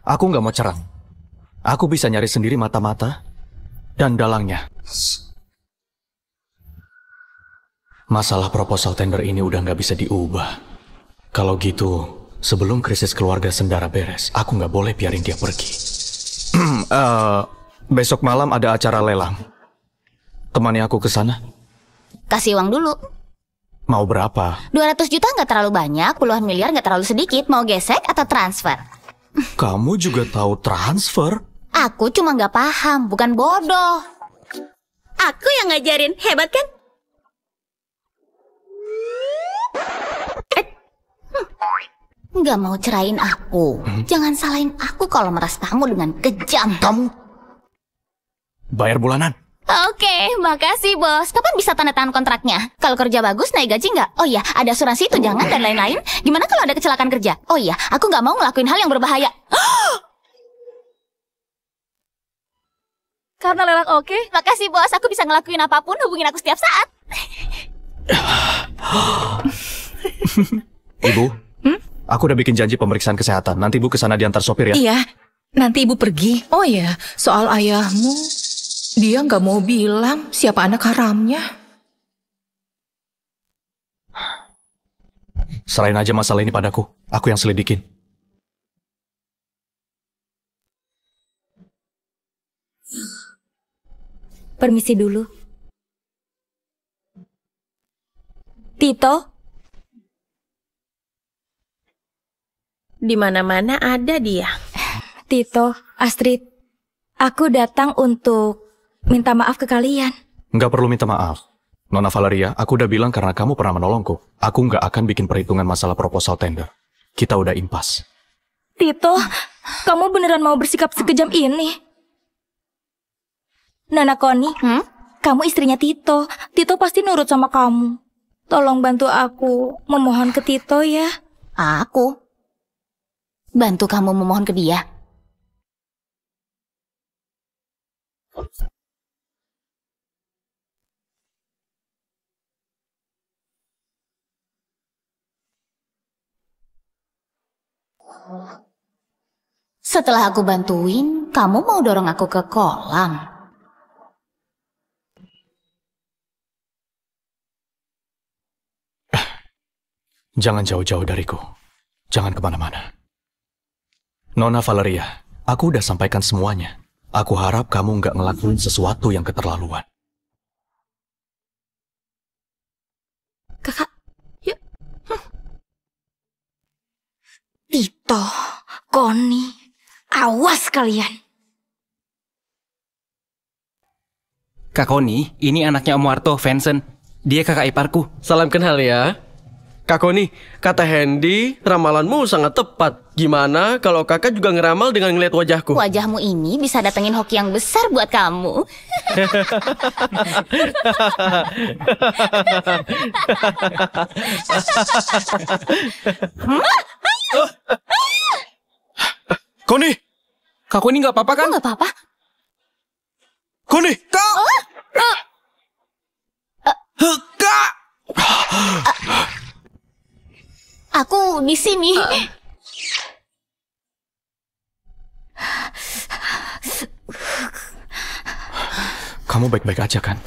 Aku nggak mau cerang. Aku bisa nyari sendiri mata-mata dan dalangnya. Masalah proposal tender ini udah nggak bisa diubah. Kalau gitu, sebelum krisis keluarga Sendara beres, aku nggak boleh biarin dia pergi. Besok malam ada acara lelang. Temani aku ke sana. Kasih uang dulu. Mau berapa? 200 juta nggak terlalu banyak, puluhan miliar nggak terlalu sedikit. Mau gesek atau transfer? Kamu juga tahu transfer? Aku cuma nggak paham, bukan bodoh. Aku yang ngajarin, hebat kan? Nggak mau cerain aku. Jangan salahin aku kalau meras kamu dengan kejam. Kamu bayar bulanan. Oke, makasih bos. Kapan bisa tanda tangan kontraknya? Kalau kerja bagus, naik gaji nggak? Oh iya, ada asuransi tunjangan dan lain-lain. Gimana kalau ada kecelakaan kerja? Oh iya, aku nggak mau ngelakuin hal yang berbahaya. Karena lelang oke? Makasih bos, aku bisa ngelakuin apapun. Hubungin aku setiap saat. Ibu, aku udah bikin janji pemeriksaan kesehatan. Nanti ibu kesana diantar sopir ya? Iya, nanti ibu pergi. Oh ya, soal ayahmu, dia nggak mau bilang siapa anak haramnya. Serahin aja masalah ini padaku. Aku yang selidikin. Permisi dulu. Tito? Di mana-mana ada dia. Tito, Astrid, aku datang untuk minta maaf ke kalian. Nggak perlu minta maaf. Nona Valeria, aku udah bilang karena kamu pernah menolongku. Aku nggak akan bikin perhitungan masalah proposal tender. Kita udah impas. Tito, kamu beneran mau bersikap sekejam ini? Nona Koni, kamu istrinya Tito. Tito pasti nurut sama kamu. Tolong bantu aku memohon ke Tito ya. Aku? Bantu kamu memohon ke dia? Setelah aku bantuin, kamu mau dorong aku ke kolam? Jangan jauh-jauh dariku. Jangan kemana-mana. Nona Valeria, aku udah sampaikan semuanya. Aku harap kamu nggak ngelakuin sesuatu yang keterlaluan. Kakak, yuk. Tito, Koni, awas kalian. Kak Koni, ini anaknya Om Warto, Vincent. Dia kakak iparku. Salam kenal ya. Kak Koni, kata Hendy, ramalanmu sangat tepat. Gimana kalau kakak juga ngeramal dengan ngeliat wajahku? Wajahmu ini bisa datengin hoki yang besar buat kamu. Koni! Kak Koni nggak apa-apa kan? Nggak apa-apa. Koni! Kak! Kak! Aku di sini. Kamu baik-baik aja kan?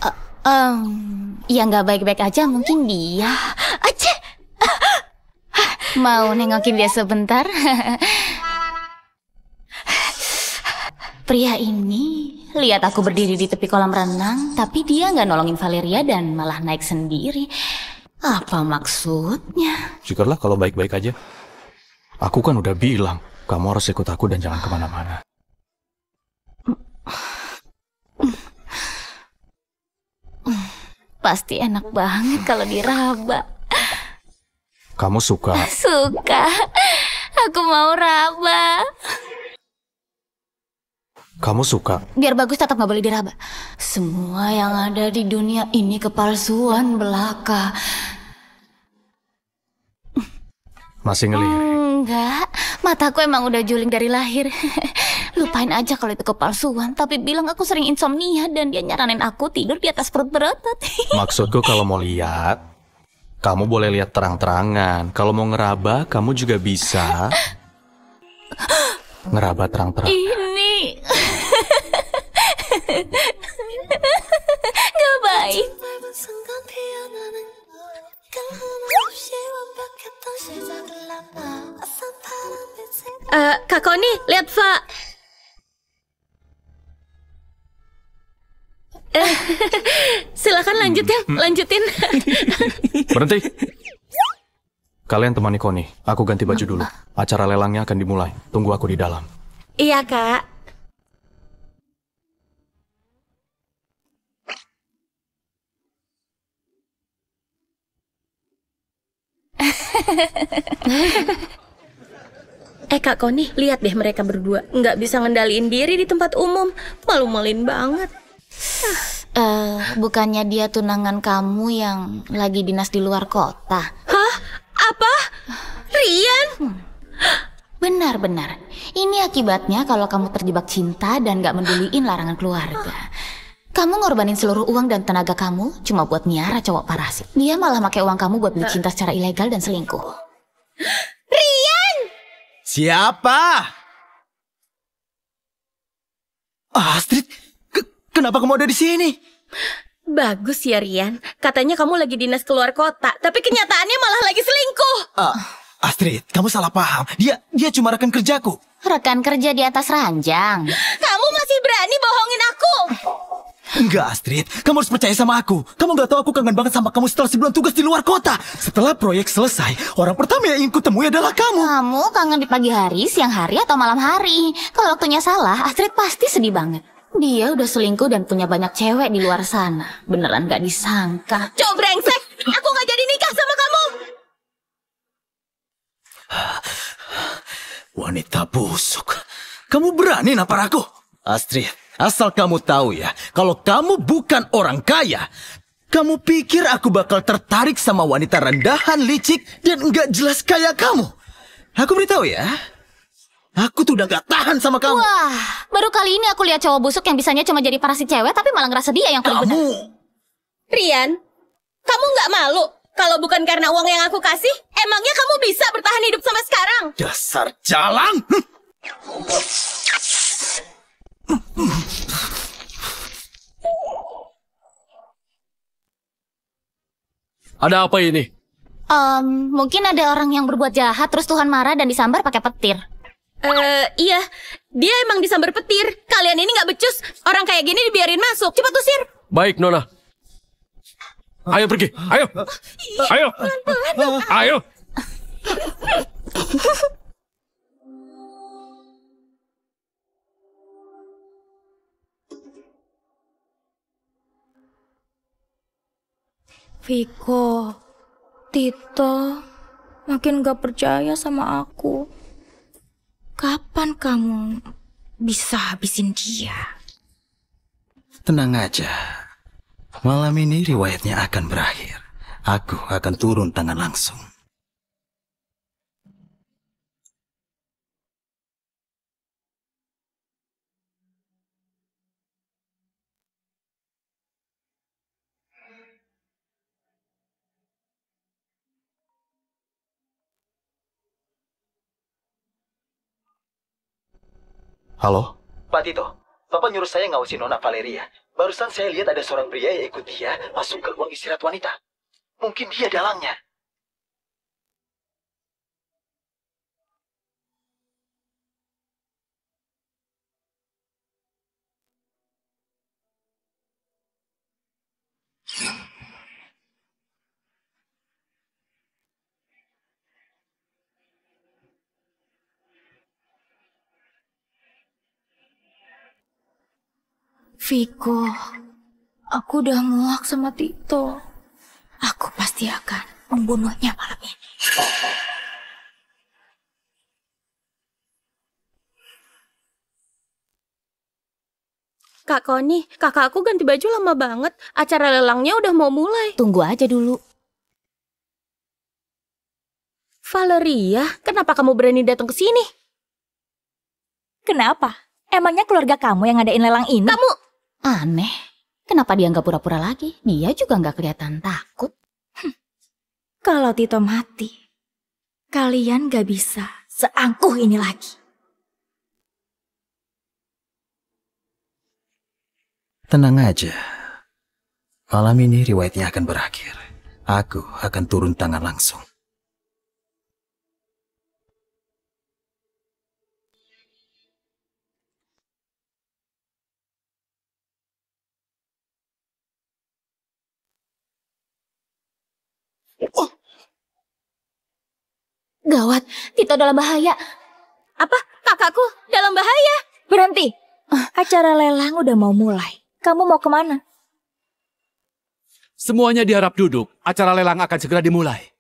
Ya nggak baik-baik aja, mungkin dia. Aceh. Mau nengokin dia sebentar? Pria ini lihat aku berdiri di tepi kolam renang, tapi dia nggak nolongin Valeria dan malah naik sendiri. Apa maksudnya? Syukurlah kalau baik-baik aja. Aku kan udah bilang, kamu harus ikut aku dan jangan kemana-mana. Pasti enak banget kalau diraba. Kamu suka? Suka. Aku mau raba. Kamu suka? Biar bagus tetap gak boleh diraba. Semua yang ada di dunia ini kepalsuan belaka. Masih ngelirik? Enggak, mataku emang udah juling dari lahir. Lupain aja kalau itu kepalsuan. Tapi bilang aku sering insomnia dan dia nyaranin aku tidur di atas perut berotot. Maksudku kalau mau lihat, kamu boleh lihat terang-terangan. Kalau mau ngeraba, kamu juga bisa ngeraba terang-terangan. Ini gak baik. Kak Koni, lihat Fa. Silakan lanjutin, lanjutin. Berhenti. Kalian temani Koni. Aku ganti baju dulu. Acara lelangnya akan dimulai. Tunggu aku di dalam. Iya, Kak. Kak Koni, lihat deh mereka berdua. Nggak bisa ngendaliin diri di tempat umum. Malu-maluin banget. Bukannya dia tunangan kamu yang lagi dinas di luar kota? Hah? Apa? Rian? Benar-benar. Ini akibatnya kalau kamu terjebak cinta dan gak menduliin larangan keluarga. Kamu ngorbanin seluruh uang dan tenaga kamu cuma buat miara cowok parasit. Dia malah pakai uang kamu buat beli cinta secara ilegal dan selingkuh. Rian! Siapa? Astrid, kenapa kamu ada di sini? Bagus ya Rian. Katanya kamu lagi dinas keluar kota, tapi kenyataannya malah lagi selingkuh. Astrid, kamu salah paham. Dia cuma rekan kerjaku. Rekan kerja di atas ranjang. Kamu masih berani bohongin aku? Enggak, Astrid. Kamu harus percaya sama aku. Kamu gak tahu aku kangen banget sama kamu setelah sebulan tugas di luar kota. Setelah proyek selesai, orang pertama yang ingin kutemui adalah kamu. Kamu kangen di pagi hari, siang hari, atau malam hari? Kalau waktunya salah, Astrid pasti sedih banget. Dia udah selingkuh dan punya banyak cewek di luar sana. Beneran gak disangka. Cowok brengsek, aku gak jadi nikah sama kamu. Wanita busuk. Kamu berani nampar aku? Astrid, asal kamu tahu ya, kalau kamu bukan orang kaya, kamu pikir aku bakal tertarik sama wanita rendahan, licik, dan nggak jelas kayak kamu? Aku beritahu ya, aku tuh udah gak tahan sama kamu. Wah, baru kali ini aku lihat cowok busuk yang bisanya cuma jadi parasit cewek, tapi malah ngerasa dia yang paling benar. Rian, kamu nggak malu? Kalau bukan karena uang yang aku kasih, emangnya kamu bisa bertahan hidup sampai sekarang? Dasar jalang! Ada apa ini? Mungkin ada orang yang berbuat jahat, terus Tuhan marah dan disambar pakai petir. Iya, dia emang disambar petir. Kalian ini nggak becus. Orang kayak gini dibiarin masuk. Cepat usir. Baik, Nona. Ayo pergi, ayo. Ayo. Ayo. Viko, Tito, makin gak percaya sama aku. Kapan kamu bisa habisin dia? Tenang aja. Malam ini riwayatnya akan berakhir. Aku akan turun tangan langsung. Halo? Pak Tito, Bapak nyuruh saya ngawasin Nona Valeria. Barusan saya lihat ada seorang pria yang ikut dia masuk ke ruang istirahat wanita. Mungkin dia dalangnya. Viko, Aku udah muak sama Tito. Aku pasti akan membunuhnya malam ini. Kak Koni, kakakku ganti baju lama banget. Acara lelangnya udah mau mulai. Tunggu aja dulu. Valeria, kenapa kamu berani datang ke sini? Kenapa? Emangnya keluarga kamu yang ngadain lelang ini? Kamu... Aneh. Kenapa dia nggak pura-pura lagi? Dia juga nggak kelihatan takut. Kalau Tito mati, kalian gak bisa seangkuh ini lagi. Tenang aja. Malam ini riwayatnya akan berakhir. Aku akan turun tangan langsung. Gawat, Tito dalam bahaya. Apa? Kakakku dalam bahaya? Berhenti. Acara lelang udah mau mulai. Kamu mau kemana? Semuanya diharap duduk. Acara lelang akan segera dimulai.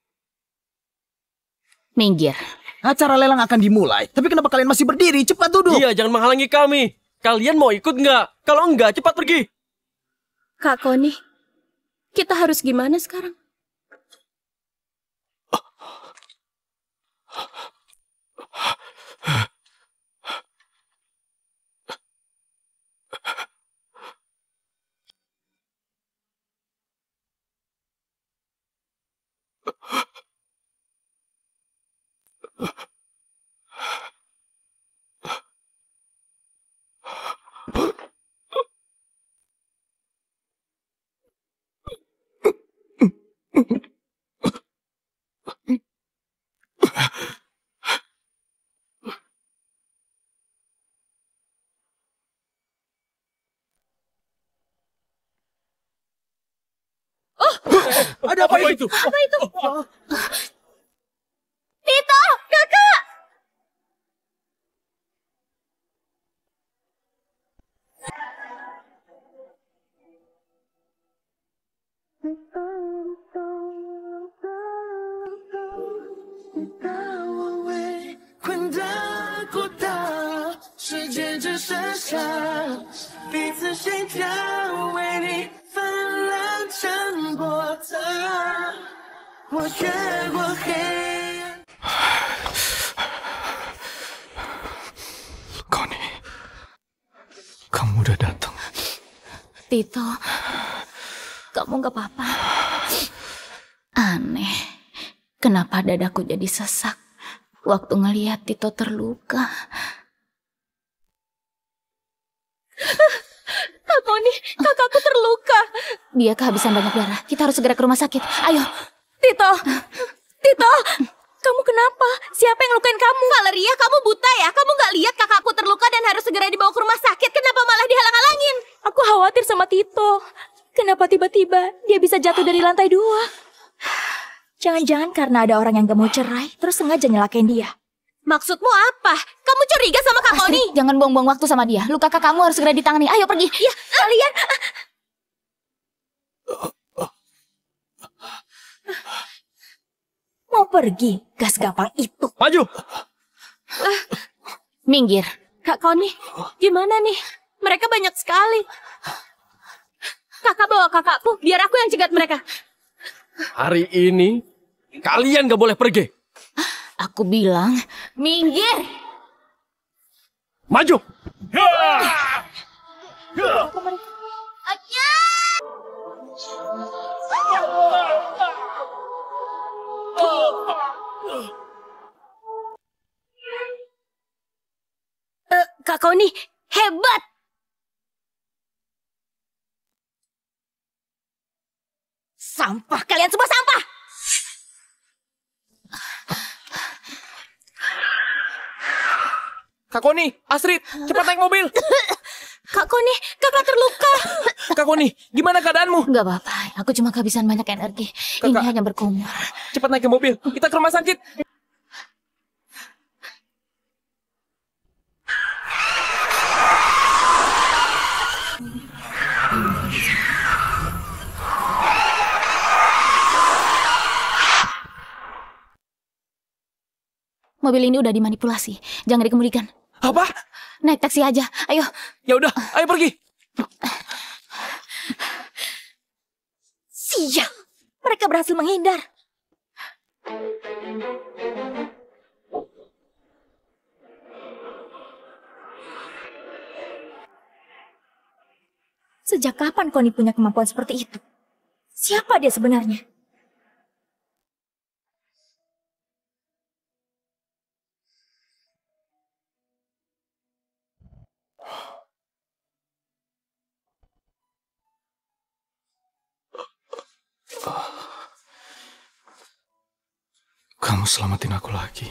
Minggir. Acara lelang akan dimulai. Tapi kenapa kalian masih berdiri? Cepat duduk. Iya, jangan menghalangi kami. Kalian mau ikut nggak? Kalau enggak, cepat pergi. Kak Koni, kita harus gimana sekarang? Ada apa itu? Apa itu? Tito, kakak! Connie, kamu udah datang. Tito, kamu gak apa-apa. Aneh, kenapa dadaku jadi sesak waktu ngelihat Tito terluka. Kak Koni, kakakku terluka. Dia kehabisan banyak darah. Kita harus segera ke rumah sakit. Ayo. Tito! Tito! Kamu kenapa? Siapa yang lukain kamu? Valeria, kamu buta ya? Kamu gak lihat kakakku terluka dan harus segera dibawa ke rumah sakit? Kenapa malah dihalang-halangin? Aku khawatir sama Tito. Kenapa tiba-tiba dia bisa jatuh dari lantai 2? Jangan-jangan karena ada orang yang gak mau cerai, terus sengaja nyelakain dia. Maksudmu apa? Kamu curiga sama Kak Koni? Jangan buang-buang waktu sama dia. Luka kakakmu harus segera ditangani. Ayo pergi. Ya, kalian... Mau pergi? Gas gampang itu. Maju! Minggir. Kak Koni, gimana nih? Mereka banyak sekali. Kakak bawa kakakku, biar aku yang cegat mereka. Hari ini, kalian gak boleh pergi. Aku bilang, minggir. Maju! Kak Koni, hebat! Sampah, kalian semua sampah! Kak Koni, Astrid, cepat naik mobil. Kak Koni, kakak terluka. Kak Koni, gimana keadaanmu? Gak apa-apa, aku cuma kehabisan banyak energi. Ini hanya berkumur. Cepat naik ke mobil, kita ke rumah sakit. Mobil ini udah dimanipulasi. Jangan dikemudikan. Apa? Naik taksi aja. Ayo. Ya udah, ayo pergi. Sial, mereka berhasil menghindar. Sejak kapan Connie punya kemampuan seperti itu? Siapa dia sebenarnya? Kamu selamatin aku lagi.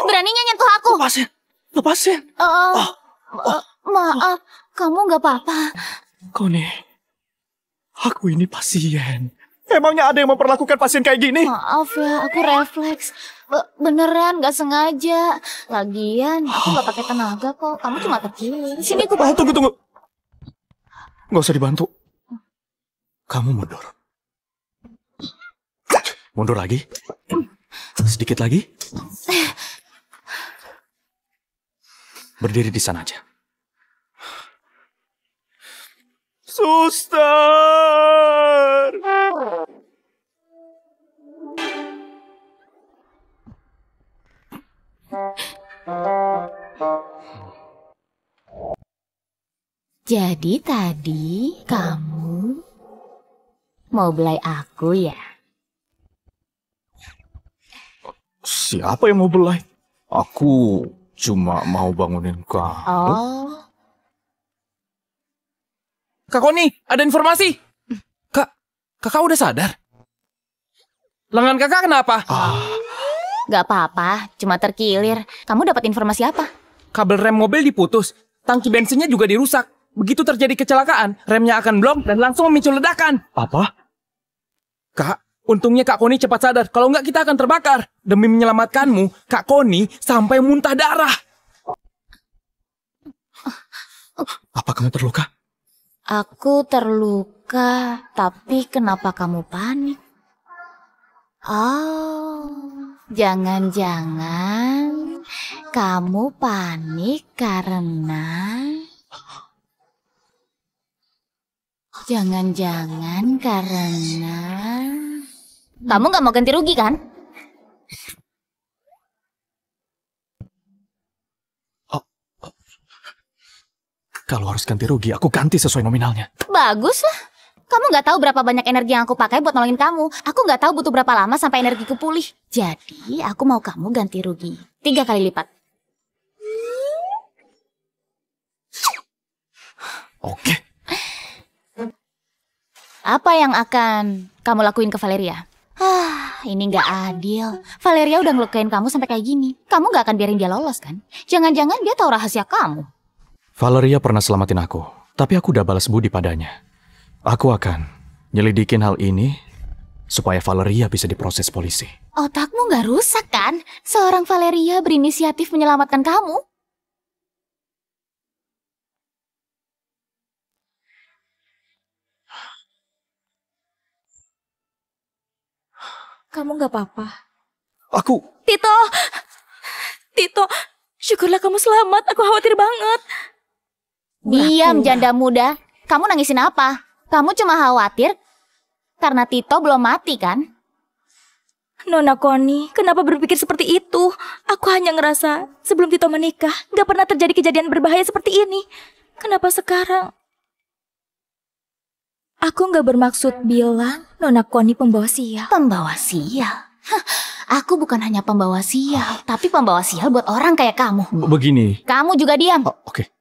Beraninya nyentuh aku. Lepasin. Maaf, kamu nggak apa-apa. Connie, aku ini pasien. Emangnya ada yang memperlakukan pasien kayak gini? Maaf ya, aku refleks. Beneran nggak sengaja. Lagian, aku nggak pakai tenaga kok. Kamu cuma terkilir. Sini aku bantu. Tunggu. Nggak usah dibantu. Kamu mundur. Mundur lagi. Sedikit lagi. Berdiri di sana aja. Suster! Jadi tadi kamu mau belai aku ya? Siapa yang mau belai? Aku cuma mau bangunin kamu. Oh. Kak Connie, ada informasi. Kakak udah sadar? Lengan kakak kenapa? Gak apa-apa, cuma terkilir. Kamu dapat informasi apa? Kabel rem mobil diputus, tangki bensinnya juga dirusak. Begitu terjadi kecelakaan, remnya akan blong dan langsung memicu ledakan. Apa? Kak, untungnya Kak Connie cepat sadar. Kalau nggak kita akan terbakar. Demi menyelamatkanmu, Kak Connie sampai muntah darah. Apa kamu terluka? Aku terluka, tapi kenapa kamu panik? Oh, jangan-jangan kamu panik karena... Jangan-jangan karena... Kamu nggak mau ganti rugi kan? Kalau harus ganti rugi, aku ganti sesuai nominalnya. Bagus lah. Kamu nggak tahu berapa banyak energi yang aku pakai buat nolongin kamu. Aku nggak tahu butuh berapa lama sampai energiku pulih. Jadi, aku mau kamu ganti rugi 3 kali lipat. Oke. Apa yang akan kamu lakuin ke Valeria? Ini nggak adil. Valeria udah ngelukain kamu sampai kayak gini. Kamu nggak akan biarin dia lolos kan? Jangan-jangan dia tahu rahasia kamu. Valeria pernah selamatin aku, tapi aku udah balas budi padanya. Aku akan nyelidikin hal ini supaya Valeria bisa diproses polisi. Otakmu nggak rusak kan? Seorang Valeria berinisiatif menyelamatkan kamu. Kamu nggak apa-apa. Aku... Tito, syukurlah kamu selamat. Aku khawatir banget. Diam, janda muda. Kamu nangisin apa? Kamu cuma khawatir karena Tito belum mati kan? Nona Connie, kenapa berpikir seperti itu? Aku hanya ngerasa sebelum Tito menikah, gak pernah terjadi kejadian berbahaya seperti ini. Kenapa sekarang? Aku gak bermaksud bilang Nona Connie pembawa sial. Pembawa sial? Aku bukan hanya pembawa sial, tapi pembawa sial buat orang kayak kamu. Begini. Kamu juga diam. Oke.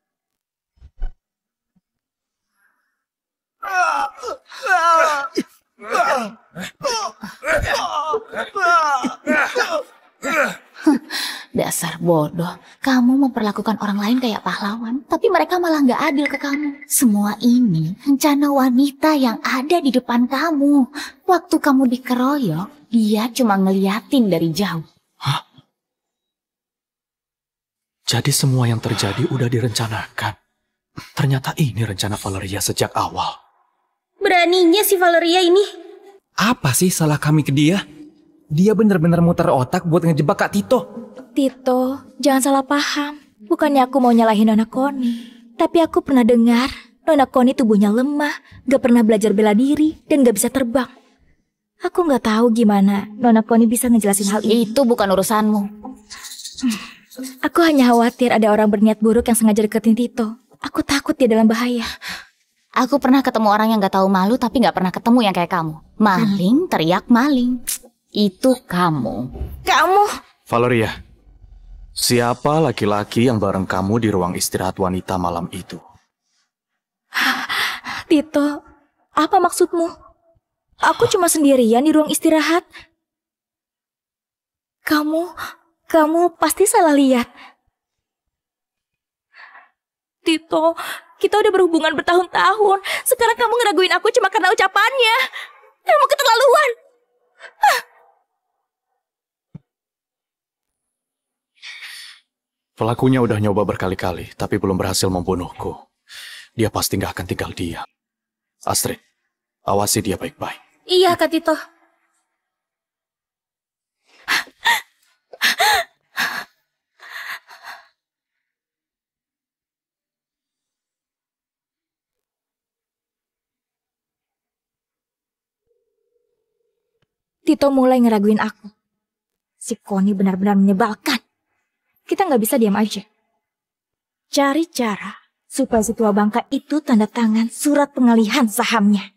Dasar bodoh. Kamu memperlakukan orang lain kayak pahlawan, tapi mereka malah nggak adil ke kamu. Semua ini rencana wanita yang ada di depan kamu. Waktu kamu dikeroyok, dia cuma ngeliatin dari jauh. Hah? Jadi semua yang terjadi udah direncanakan. Ternyata ini rencana Valeria sejak awal. Beraninya si Valeria ini. Apa sih salah kami ke dia? Dia benar-benar muter otak buat ngejebak Kak Tito. Tito, jangan salah paham. Bukannya aku mau nyalahin Nona Koni. Tapi aku pernah dengar, Nona Koni tubuhnya lemah, gak pernah belajar bela diri, dan gak bisa terbang. Aku gak tahu gimana Nona Koni bisa ngejelasin hal ini. Itu bukan urusanmu. Aku hanya khawatir ada orang berniat buruk yang sengaja deketin Tito. Aku takut dia dalam bahaya. Aku pernah ketemu orang yang gak tahu malu tapi gak pernah ketemu yang kayak kamu. Maling, teriak maling. Itu kamu. Kamu? Valeria, siapa laki-laki yang bareng kamu di ruang istirahat wanita malam itu? Tito, apa maksudmu? Aku cuma sendirian di ruang istirahat. Kamu pasti salah lihat. Tito, kita udah berhubungan bertahun-tahun. Sekarang kamu ngeraguin aku cuma karena ucapannya. Kamu keterlaluan. Pelakunya udah nyoba berkali-kali, tapi belum berhasil membunuhku. Dia pasti nggak akan tinggal diam. Astrid, awasi dia baik-baik. Iya, Kak Tito. Tito mulai ngeraguin aku. Si Koni benar-benar menyebalkan. Kita nggak bisa diam aja. Cari cara supaya si tua bangka itu tanda tangan surat pengalihan sahamnya.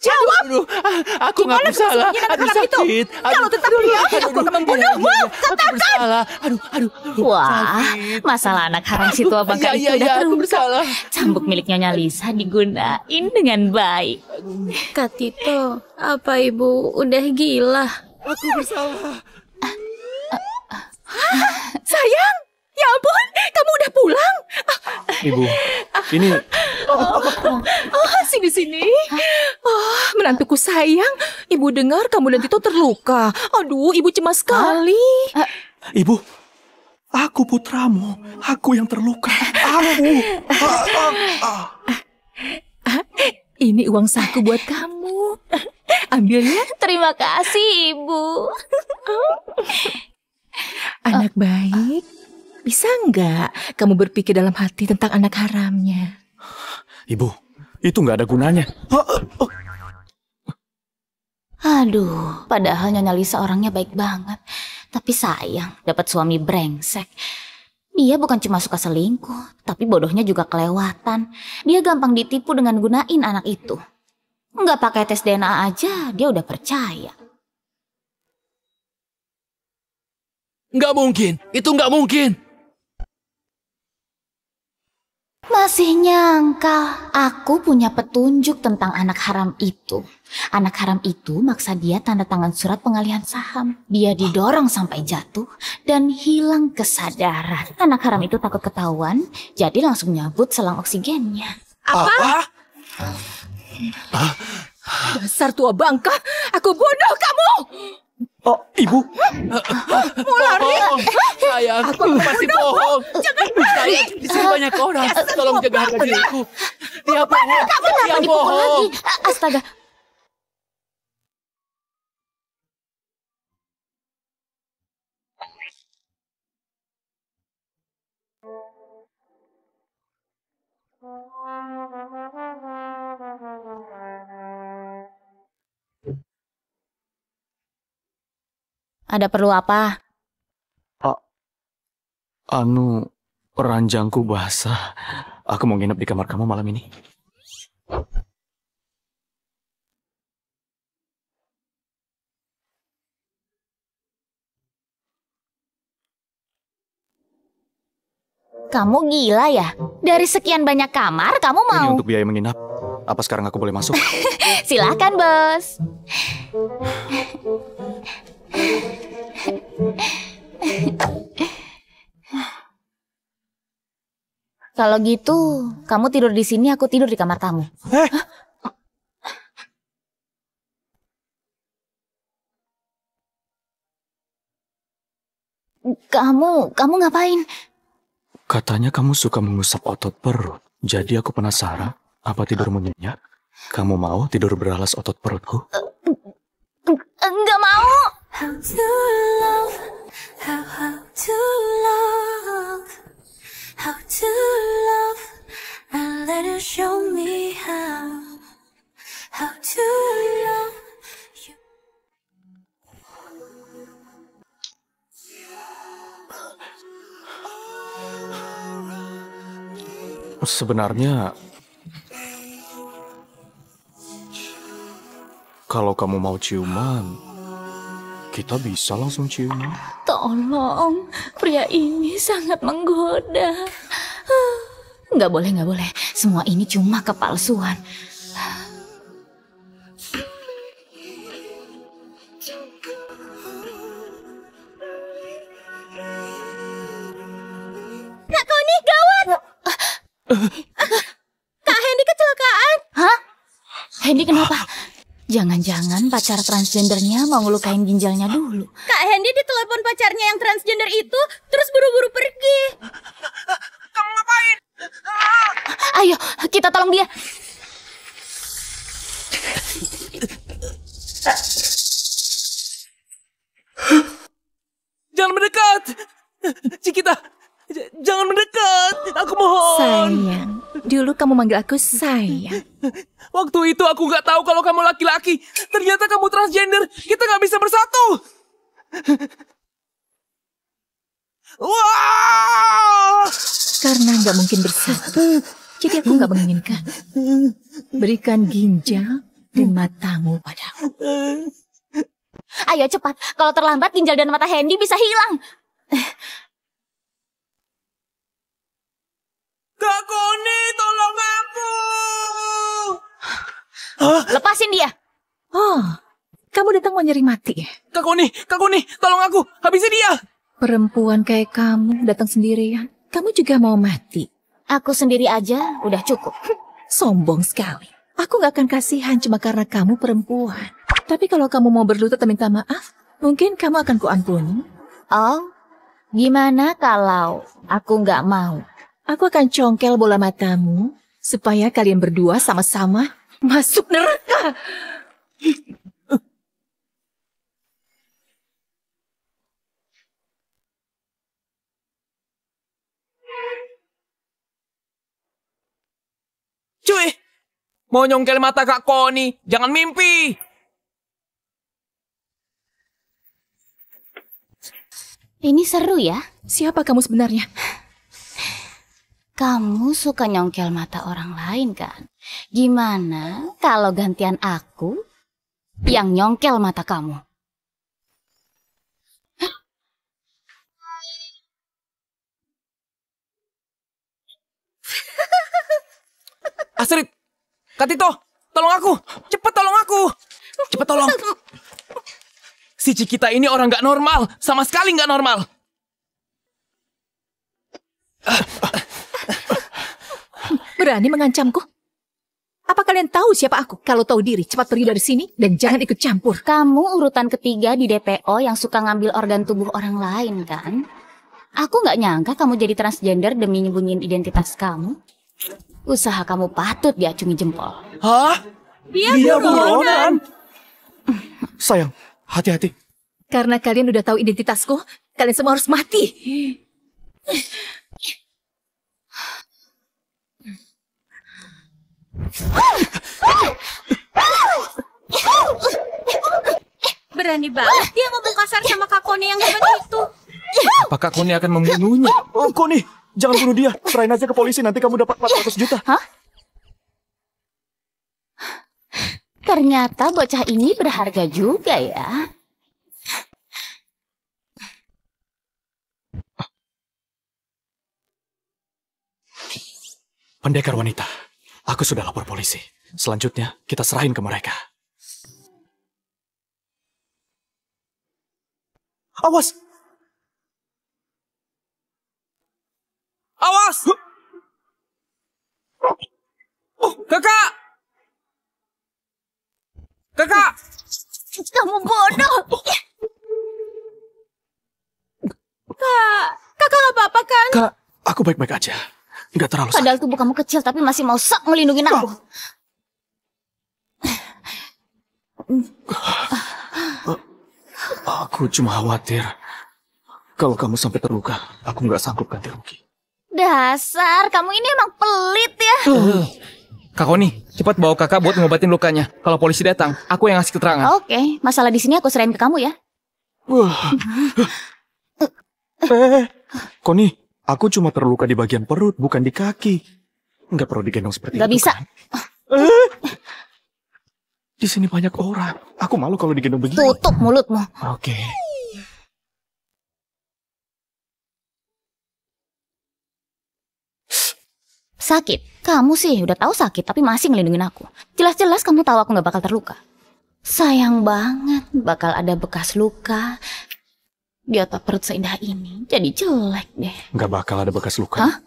Jawab! Aduh, aku nggak bersalah. Aduh, sakit. Kalau tetap diam, aku akan membunuhmu. Katakan! Aduh. Wah, masalah anak haram si tua bangka itu udah terungkap. Cambuk milik Nyonya Lisa digunain dengan baik. Kak Tito, apa ibu udah gila? Aku bersalah. Sayang, ya ampun, kamu udah pulang. Ibu, ini... Sini. Menantuku sayang, ibu dengar kamu dan Tito terluka. Aduh, ibu cemas sekali. Ibu, aku putramu. Aku yang terluka. Ini uang saku buat kamu. Ambil ya. Terima kasih, Ibu. Anak baik, bisa nggak kamu berpikir dalam hati tentang anak haramnya? Ibu, itu nggak ada gunanya. Aduh, padahal Nyonya Lisa orangnya baik banget. Tapi sayang, dapat suami brengsek. Dia bukan cuma suka selingkuh, tapi bodohnya juga kelewatan. Dia gampang ditipu dengan gunain anak itu. Nggak pakai tes DNA aja, dia udah percaya. Nggak mungkin, itu nggak mungkin. Masih nyangka, aku punya petunjuk tentang anak haram itu. Anak haram itu maksa dia tanda tangan surat pengalihan saham. Dia didorong sampai jatuh dan hilang kesadaran. Anak haram itu takut ketahuan, jadi langsung nyabut selang oksigennya. Apa? Dasar tua bangka, aku bunuh kamu! Oh, Ibu. Mau lari? Sayang, aku pasti bohong. Jangan lari. Sayang, di sini banyak orang. Tolong jaga harga diriku. Dia bohong. Dia Dipukul bohong. lagi. Astaga. Ada perlu apa? Ranjangku basah. Aku mau nginep di kamar kamu malam ini. Kamu gila ya? Dari sekian banyak kamar, kamu Ini mau? untuk biaya menginap. Apa sekarang aku boleh masuk? Silahkan, bos. Kalau gitu, kamu tidur di sini, aku tidur di kamar kamu. Kamu ngapain? Katanya kamu suka mengusap otot perut. Jadi aku penasaran, apa tidurmu nyenyak? Kamu mau tidur beralas otot perutku? Enggak mau. How to love, how to love, how to love, and let it show me how to love you. Sebenarnya, kalau kamu mau ciuman, kita bisa langsung ciuman. Tolong, pria ini sangat menggoda. Nggak boleh, nggak boleh. Semua ini cuma kepalsuan. Kak Connie, gawat! Kak Hendy kecelakaan. Hah? Hendy kenapa? Jangan-jangan pacar transgendernya mau ngelukain ginjalnya dulu. Kak Hendy ditelepon pacarnya yang transgender itu, terus buru-buru pergi. Kamu ngapain? Ayo, kita tolong dia. Jangan mendekat! Cikita, jangan mendekat! Aku mohon! Sayang, dulu kamu manggil aku sayang. Waktu itu aku nggak tahu kalau kamu laki-laki. Ternyata kamu transgender. Kita nggak bisa bersatu. Wah! Karena nggak mungkin bersatu, jadi aku nggak menginginkan. Berikan ginjal dan matamu padaku. Ayo cepat, kalau terlambat ginjal dan mata Hendy bisa hilang. Kak Connie, tolong aku! Lepasin dia. Oh, kamu datang mau nyari mati ya? Kak Connie, tolong aku, habisi dia! Perempuan kayak kamu datang sendirian, kamu juga mau mati. Aku sendiri aja udah cukup. Sombong sekali. Aku gak akan kasihan cuma karena kamu perempuan. Tapi kalau kamu mau berlutut dan minta maaf, mungkin kamu akan kuampuni. Oh, gimana kalau aku nggak mau? Aku akan congkel bola matamu supaya kalian berdua sama-sama masuk neraka. Cuy, mau nyongkel mata Kak Connie, jangan mimpi. Ini seru ya. Siapa kamu sebenarnya? Kamu suka nyongkel mata orang lain kan? Gimana kalau gantian aku yang nyongkel mata kamu? Astrid, Kak Tito, tolong aku. Cepat tolong aku. Cepat tolong. Si Cikita ini orang nggak normal. Sama sekali nggak normal. Berani mengancamku? Apa kalian tahu siapa aku? Kalau tahu diri, cepat pergi dari sini dan jangan ikut campur. Kamu urutan ketiga di DPO yang suka ngambil organ tubuh orang lain kan? Aku nggak nyangka kamu jadi transgender demi nyembunyiin identitas kamu. Usaha kamu patut diacungi jempol. Hah? Dia buronan. Sayang, hati-hati. Karena kalian udah tahu identitasku, kalian semua harus mati. Berani banget dia ngomong kasar sama Kak Connie yang hebat itu. Apa Kak Connie akan membunuhnya? Oh, Connie, jangan bunuh dia. Serahin aja ke polisi, nanti kamu dapat 400 juta. Hah? Ternyata bocah ini berharga juga ya. Pendekar wanita, aku sudah lapor polisi. Selanjutnya, kita serahin ke mereka. Awas! Awas! Kakak! Kakak! Kamu bodoh! Aku baik-baik aja. Nggak terlalu sakit. Padahal tubuh kamu kecil tapi masih mau sok ngelindungin aku. Aku cuma khawatir. Kalau kamu sampai terluka, aku nggak sanggup ganti rugi. Dasar, kamu ini emang pelit ya. Kak Koni, cepat bawa kakak buat ngobatin lukanya. Kalau polisi datang, aku yang ngasih keterangan. Oke, masalah di sini aku serahin ke kamu ya. Koni, aku cuma terluka di bagian perut, bukan di kaki. Nggak perlu digendong seperti Gak itu. bisa. Kan? Di sini banyak orang. Aku malu kalau digendong begini. Tutup mulutmu. Oke. Sakit? Kamu sih udah tahu sakit tapi masih ngelindungin aku. Jelas-jelas kamu tahu aku nggak bakal terluka. Sayang banget bakal ada bekas luka di otot perut seindah ini. Jadi jelek deh. Nggak bakal ada bekas luka. Hah?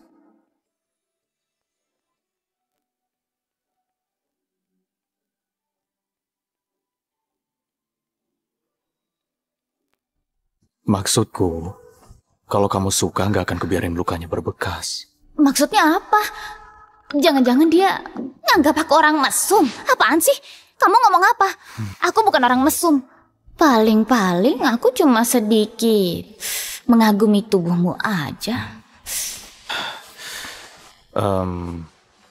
Maksudku, kalau kamu suka nggak akan kubiarin lukanya berbekas. Maksudnya apa? Jangan-jangan dia nganggap aku orang mesum. Apaan sih? Kamu ngomong apa? Aku bukan orang mesum. Paling-paling aku cuma sedikit mengagumi tubuhmu aja.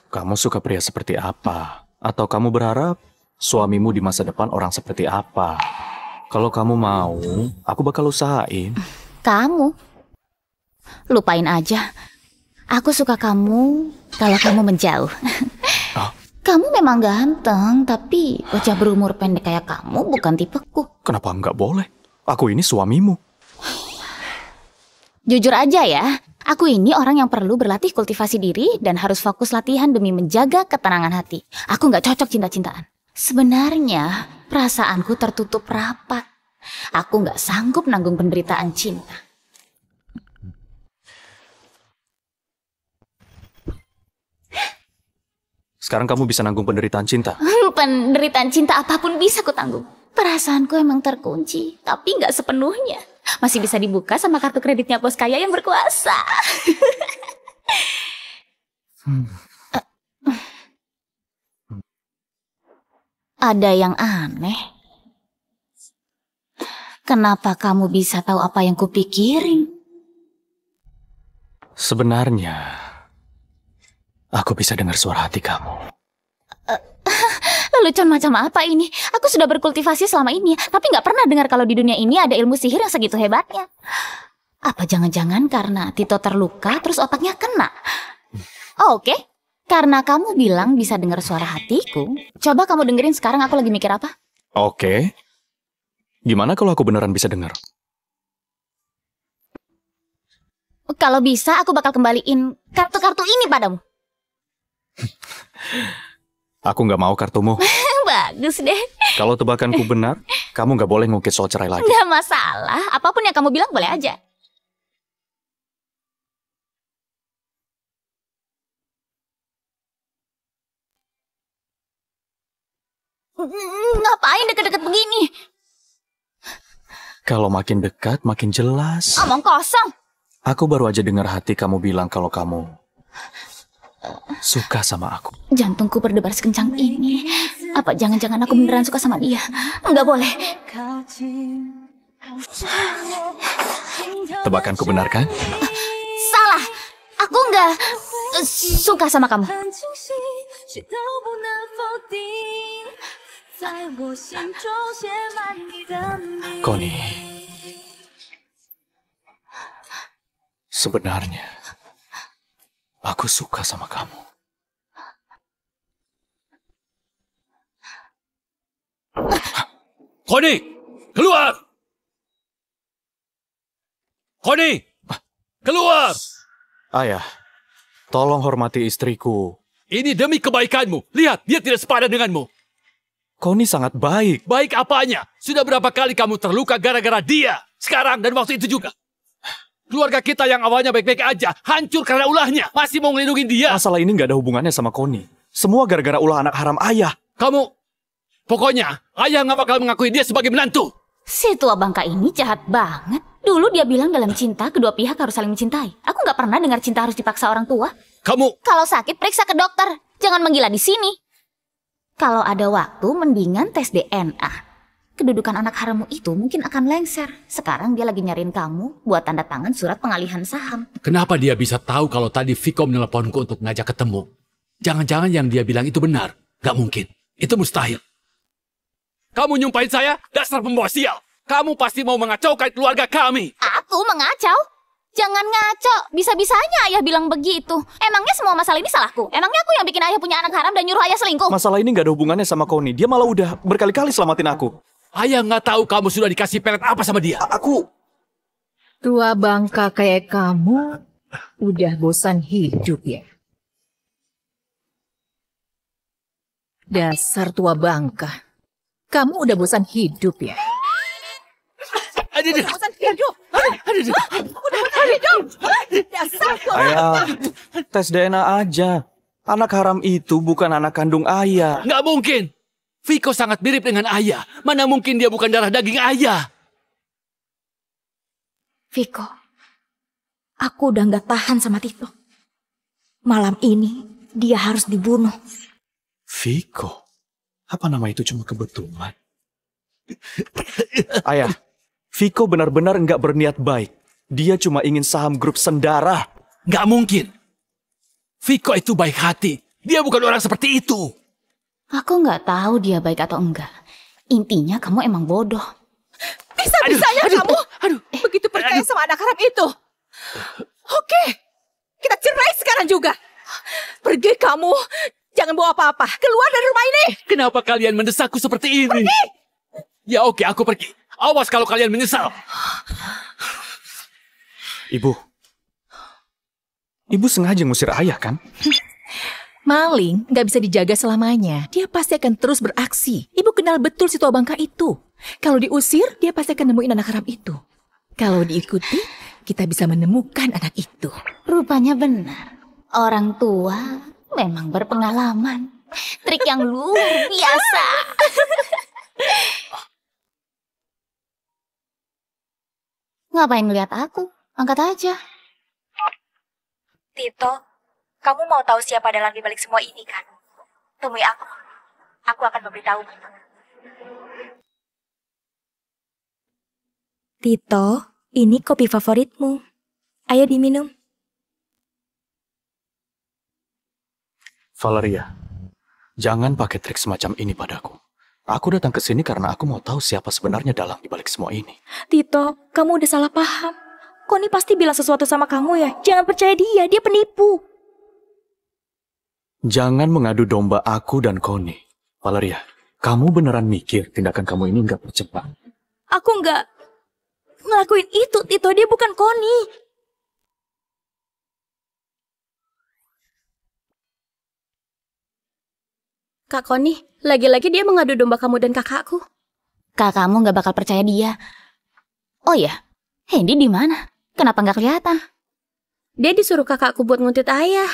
Kamu suka pria seperti apa? Atau kamu berharap suamimu di masa depan orang seperti apa? Kalau kamu mau, aku bakal usahain. Kamu? Lupain aja. Aku suka kamu kalau kamu menjauh. Kamu memang ganteng, tapi bocah berumur pendek kayak kamu bukan tipeku. Kenapa nggak boleh? Aku ini suamimu. Jujur aja ya, aku ini orang yang perlu berlatih kultivasi diri dan harus fokus latihan demi menjaga ketenangan hati. Aku nggak cocok cinta-cintaan. Sebenarnya, perasaanku tertutup rapat. Aku nggak sanggup nanggung penderitaan cinta. Sekarang kamu bisa nanggung penderitaan cinta? Penderitaan cinta apapun bisa ku tanggung. Perasaanku emang terkunci, tapi nggak sepenuhnya. Masih bisa dibuka sama kartu kreditnya bos kaya yang berkuasa. Ada yang aneh. Kenapa kamu bisa tahu apa yang kupikirin? Sebenarnya, aku bisa dengar suara hati kamu. Lelucon macam apa ini? Aku sudah berkultivasi selama ini, tapi nggak pernah dengar kalau di dunia ini ada ilmu sihir yang segitu hebatnya. Apa jangan-jangan karena Tito terluka terus otaknya kena? Oke. Karena kamu bilang bisa dengar suara hatiku, coba kamu dengerin sekarang aku lagi mikir apa? Oke. Gimana kalau aku beneran bisa dengar? Kalau bisa, aku bakal kembaliin kartu-kartu ini padamu. Aku nggak mau kartumu. Bagus deh. Kalau tebakanku benar, kamu nggak boleh ngungkit soal cerai lagi. Nggak masalah, apapun yang kamu bilang boleh aja. Ngapain deket-deket begini? Kalau makin dekat, makin jelas. Omong kosong. Aku baru aja dengar hati kamu bilang kalau kamu suka sama aku. Jantungku berdebar sekencang ini. Apa jangan-jangan aku beneran suka sama dia? Enggak boleh. Tebakanku benar kan? Salah. Aku enggak suka sama kamu. Connie, sebenarnya aku suka sama kamu. Connie, keluar! Connie, keluar! Ayah, tolong hormati istriku. Ini demi kebaikanmu. Lihat, dia tidak sepadan denganmu. Connie sangat baik. Baik apanya? Sudah berapa kali kamu terluka gara-gara dia? Sekarang dan waktu itu juga. Keluarga kita yang awalnya baik-baik aja, hancur karena ulahnya. Masih mau ngelindungin dia. Masalah ini nggak ada hubungannya sama Connie. Semua gara-gara ulah anak haram ayah. Pokoknya, ayah nggak bakal mengakui dia sebagai menantu. Si tua bangka ini jahat banget. Dulu dia bilang dalam cinta, kedua pihak harus saling mencintai. Aku nggak pernah dengar cinta harus dipaksa orang tua. Kamu... Kalau sakit, periksa ke dokter. Jangan menggila di sini. Kalau ada waktu, mendingan tes DNA. Kedudukan anak harammu itu mungkin akan lengser. Sekarang dia lagi nyariin kamu buat tanda tangan surat pengalihan saham. Kenapa dia bisa tahu kalau tadi Viko meneleponku untuk ngajak ketemu? Jangan-jangan yang dia bilang itu benar. Gak mungkin. Itu mustahil. Kamu nyumpahin saya? Dasar pembawa sial. Kamu pasti mau mengacaukan keluarga kami. Aku mengacau? Jangan ngaco. Bisa-bisanya ayah bilang begitu. Emangnya semua masalah ini salahku? Emangnya aku yang bikin ayah punya anak haram dan nyuruh ayah selingkuh? Masalah ini gak ada hubungannya sama Connie. Dia malah udah berkali-kali selamatin aku. Ayah nggak tahu kamu sudah dikasih pelet apa sama dia. Aku... Tua bangka kayak kamu udah bosan hidup ya? Dasar tua bangka. Kamu udah bosan hidup ya? Udah bosan hidup. Udah bosan hidup. Dasar tua. Ayah, tes DNA aja. Anak haram itu bukan anak kandung ayah. Nggak mungkin. Viko sangat mirip dengan ayah. Mana mungkin dia bukan darah daging ayah? Viko, aku udah gak tahan sama Tito. Malam ini dia harus dibunuh. Viko? Apa nama itu cuma kebetulan? Ayah, Viko benar-benar nggak berniat baik. Dia cuma ingin saham grup Sendara. Nggak mungkin. Viko itu baik hati. Dia bukan orang seperti itu. Aku nggak tahu dia baik atau enggak. Intinya kamu emang bodoh. Bisa-bisanya kamu begitu percaya sama anak haram itu. Oke, kita cerai sekarang juga. Pergi kamu. Jangan bawa apa-apa. Keluar dari rumah ini. Kenapa kalian mendesakku seperti ini? Pergi! Ya oke, aku pergi. Awas kalau kalian menyesal. Ibu sengaja ngusir ayah kan? Maling nggak bisa dijaga selamanya. Dia pasti akan terus beraksi. Ibu kenal betul si tua bangka itu. Kalau diusir, dia pasti akan nemuin anak haram itu. Kalau diikuti, kita bisa menemukan anak itu. Rupanya benar. Orang tua memang berpengalaman. Trik yang luar biasa. Ngapain ngeliat aku? Angkat aja. Tito, kamu mau tahu siapa dalam dibalik semua ini kan? Temui aku. Aku akan memberitahu. Tito, ini kopi favoritmu. Ayo diminum. Valeria, jangan pakai trik semacam ini padaku. Aku datang ke sini karena aku mau tahu siapa sebenarnya dalang dibalik semua ini. Tito, kamu udah salah paham. Connie pasti bilang sesuatu sama kamu ya. Jangan percaya dia penipu. Jangan mengadu domba aku dan Connie. Valeria, kamu beneran mikir tindakan kamu ini nggak percepat? Aku nggak ngelakuin itu, Tito. Dia bukan Connie. Kak Connie, lagi-lagi dia mengadu domba kamu dan kakakku. Kakakmu nggak bakal percaya dia. Oh ya, Hendy di mana? Kenapa nggak kelihatan? Dia disuruh kakakku buat nguntit ayah.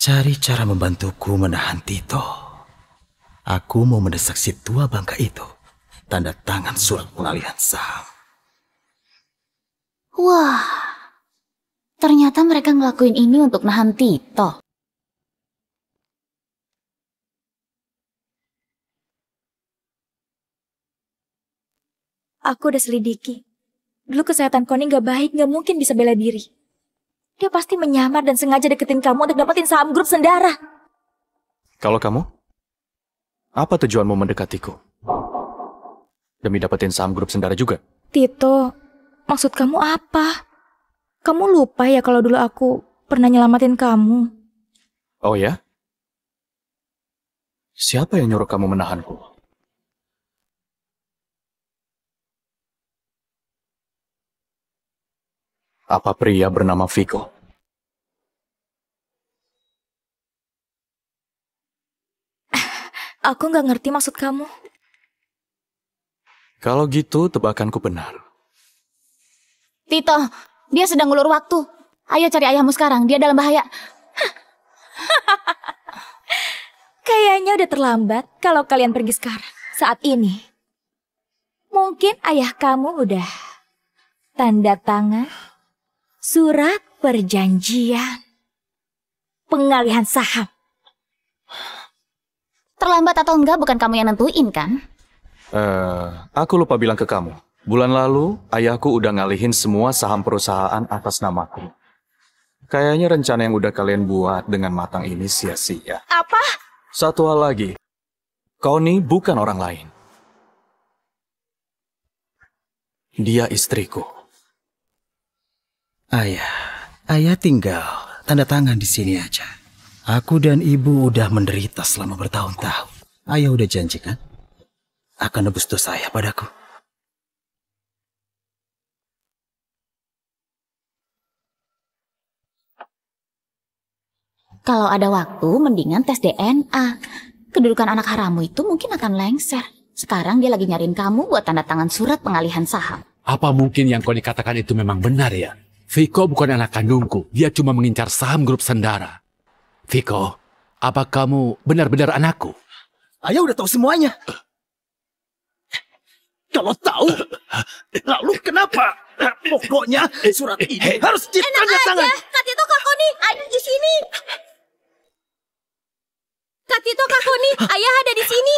Cari cara membantuku menahan Tito. Aku mau mendesak si tua bangka itu. Tanda tangan surat pengalihan saham. Wah, ternyata mereka ngelakuin ini untuk nahan Tito. Aku udah selidiki. Dulu kesehatan Connie gak baik, gak mungkin bisa bela diri. Dia pasti menyamar dan sengaja deketin kamu untuk dapetin saham grup Sendara. Kalau kamu, apa tujuanmu mendekatiku? Demi dapetin saham grup Sendara juga? Tito, maksud kamu apa? Kamu lupa ya kalau dulu aku pernah nyelamatin kamu? Oh ya? Siapa yang nyuruh kamu menahanku? Apa pria bernama Viko? Aku nggak ngerti maksud kamu. Kalau gitu, tebakanku benar. Tito, dia sedang ngulur waktu. Ayo cari ayahmu sekarang, dia dalam bahaya. Kayaknya udah terlambat kalau kalian pergi sekarang. Saat ini. Mungkin ayah kamu udah tanda tangan surat perjanjian pengalihan saham. Terlambat atau enggak bukan kamu yang nentuin kan? Aku lupa bilang ke kamu. Bulan lalu, ayahku udah ngalihin semua saham perusahaan atas namaku. Kayaknya rencana yang udah kalian buat dengan matang ini sia-sia. Apa? Satu hal lagi. Connie bukan orang lain. Dia istriku. Ayah tinggal tanda tangan di sini aja. Aku dan ibu udah menderita selama bertahun-tahun. Ayah udah janji kan? Akan nebus dosa ayah padaku. Kalau ada waktu, mendingan tes DNA. Kedudukan anak haramu itu mungkin akan lengser. Sekarang dia lagi nyariin kamu buat tanda tangan surat pengalihan saham. Apa mungkin yang kau dikatakan itu memang benar ya? Viko bukan anak kandungku. Dia cuma mengincar saham grup Sendara. Viko, apa kamu benar-benar anakku? Ayah udah tahu semuanya. Kalau tahu, lalu kenapa? Pokoknya surat ini harus ditanda tangan. Kak Tito, Kak Koni, ayah di sini. Kak Tito, Kak Koni, ayah ada di sini.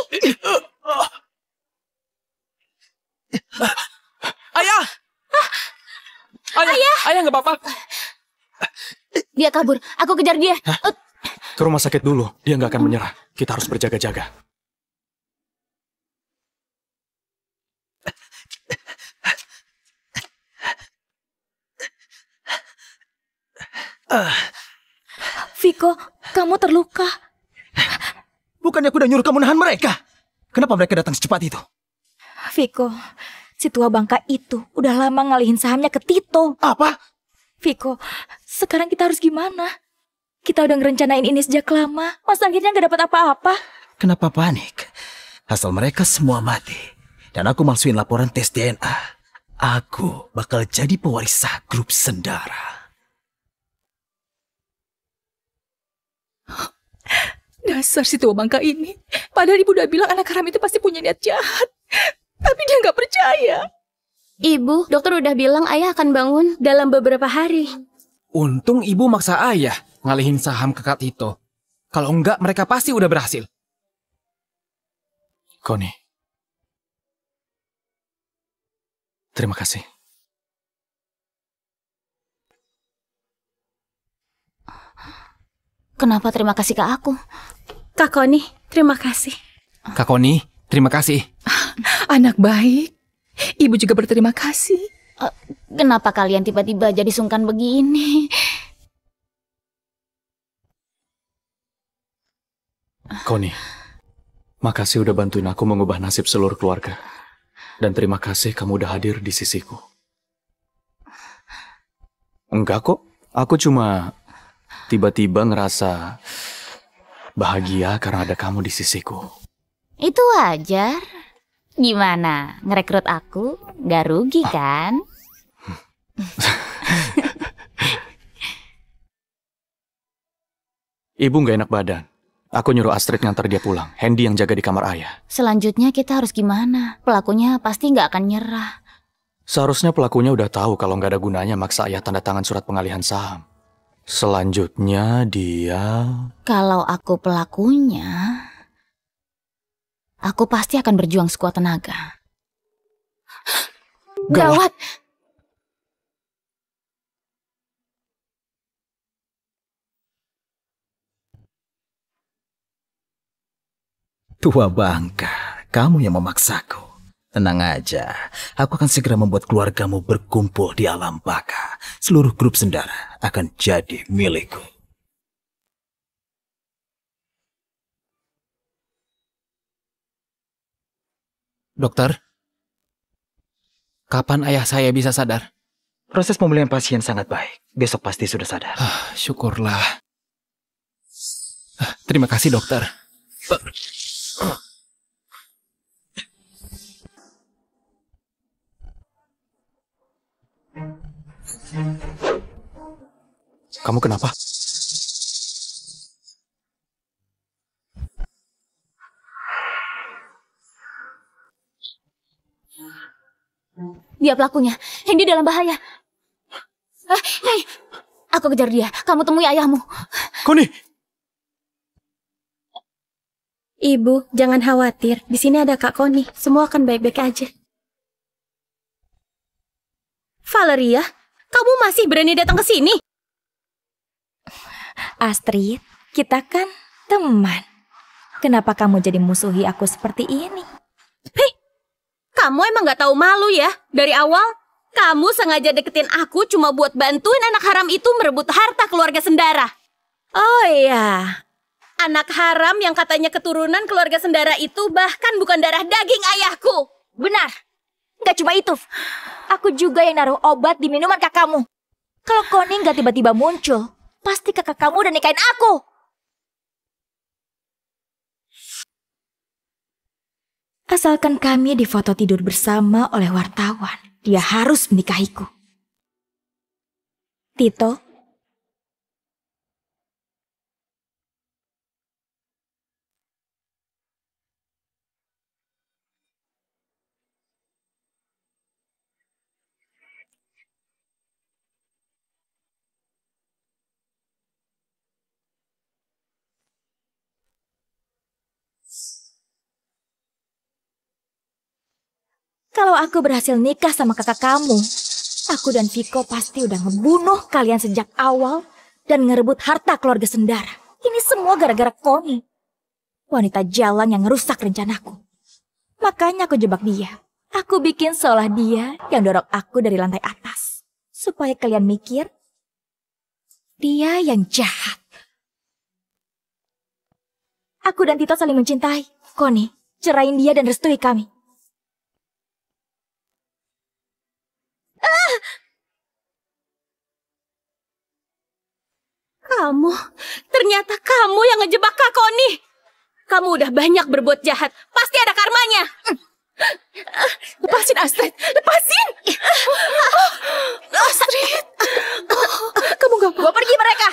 Ayah! Ayah nggak apa-apa. Dia kabur, aku kejar dia. Ke rumah sakit dulu, dia nggak akan menyerah. Kita harus berjaga-jaga. Viko, kamu terluka. Bukannya aku udah nyuruh kamu nahan mereka? Kenapa mereka datang secepat itu? Viko, si tua bangka itu udah lama ngalihin sahamnya ke Tito. Apa? Viko, sekarang kita harus gimana? Kita udah ngerencanain ini sejak lama. Masa akhirnya gak dapat apa-apa? Kenapa panik? Asal mereka semua mati. Dan aku malsuin laporan tes DNA. Aku bakal jadi pewaris sah grup Sendara. Dasar si tua bangka ini. Padahal ibu udah bilang anak haram itu pasti punya niat jahat. Tapi dia nggak percaya. Ibu, dokter udah bilang ayah akan bangun dalam beberapa hari. Untung ibu maksa ayah ngalihin saham ke Kak Tito. Kalau enggak, mereka pasti udah berhasil. Connie. Terima kasih. Kenapa terima kasih ke aku? Kak Koni, terima kasih. Kak Koni, terima kasih. Anak baik. Ibu juga berterima kasih. Kenapa kalian tiba-tiba jadi sungkan begini? Connie, makasih udah bantuin aku mengubah nasib seluruh keluarga. Dan terima kasih kamu udah hadir di sisiku. Enggak kok, aku cuma tiba-tiba ngerasa bahagia karena ada kamu di sisiku. Itu wajar. Gimana, ngerekrut aku gak rugi kan? Ibu gak enak badan. Aku nyuruh Astrid ngantar dia pulang. Hendy yang jaga di kamar ayah. Selanjutnya kita harus gimana? Pelakunya pasti gak akan nyerah. Seharusnya pelakunya udah tahu kalau gak ada gunanya maksa ayah tanda tangan surat pengalihan saham. Selanjutnya dia... Kalau aku pelakunya, aku pasti akan berjuang sekuat tenaga. Gawat! Tua bangka, kamu yang memaksaku. Tenang aja, aku akan segera membuat keluargamu berkumpul di alam baka. Seluruh grup Sendara akan jadi milikku. Dokter, kapan ayah saya bisa sadar? Proses pemulihan pasien sangat baik. Besok pasti sudah sadar. Syukurlah. Terima kasih dokter. Kamu kenapa? Dia pelakunya. Hendy dalam bahaya. Hei, aku kejar dia. Kamu temui ayahmu. Connie! Ibu, jangan khawatir. Di sini ada Kak Connie. Semua akan baik-baik aja. Valeria, kamu masih berani datang ke sini? Astrid, kita kan teman. Kenapa kamu jadi musuhi aku seperti ini? Hei, kamu emang gak tahu malu ya? Dari awal, kamu sengaja deketin aku cuma buat bantuin anak haram itu merebut harta keluarga Sendara. Oh iya, anak haram yang katanya keturunan keluarga Sendara itu bahkan bukan darah daging ayahku. Benar. Gak cuma itu. Aku juga yang naruh obat di minuman kakakmu. Kalau Connie gak tiba-tiba muncul, pasti kakak kamu udah nikahin aku. Asalkan kami difoto tidur bersama oleh wartawan, dia harus menikahiku. Tito, kalau aku berhasil nikah sama kakak kamu, aku dan Viko pasti udah ngebunuh kalian sejak awal dan ngerebut harta keluarga Sendara. Ini semua gara-gara Connie. Wanita jalan yang ngerusak rencanaku. Makanya aku jebak dia. Aku bikin seolah dia yang dorong aku dari lantai atas. Supaya kalian mikir, dia yang jahat. Aku dan Tito saling mencintai. Connie, cerain dia dan restui kami. Ternyata kamu yang ngejebak Kak Connie. Kamu udah banyak berbuat jahat, pasti ada karmanya. Lepasin Astrid, lepasin. Astrid, kamu gak apa-apa. Gua pergi mereka.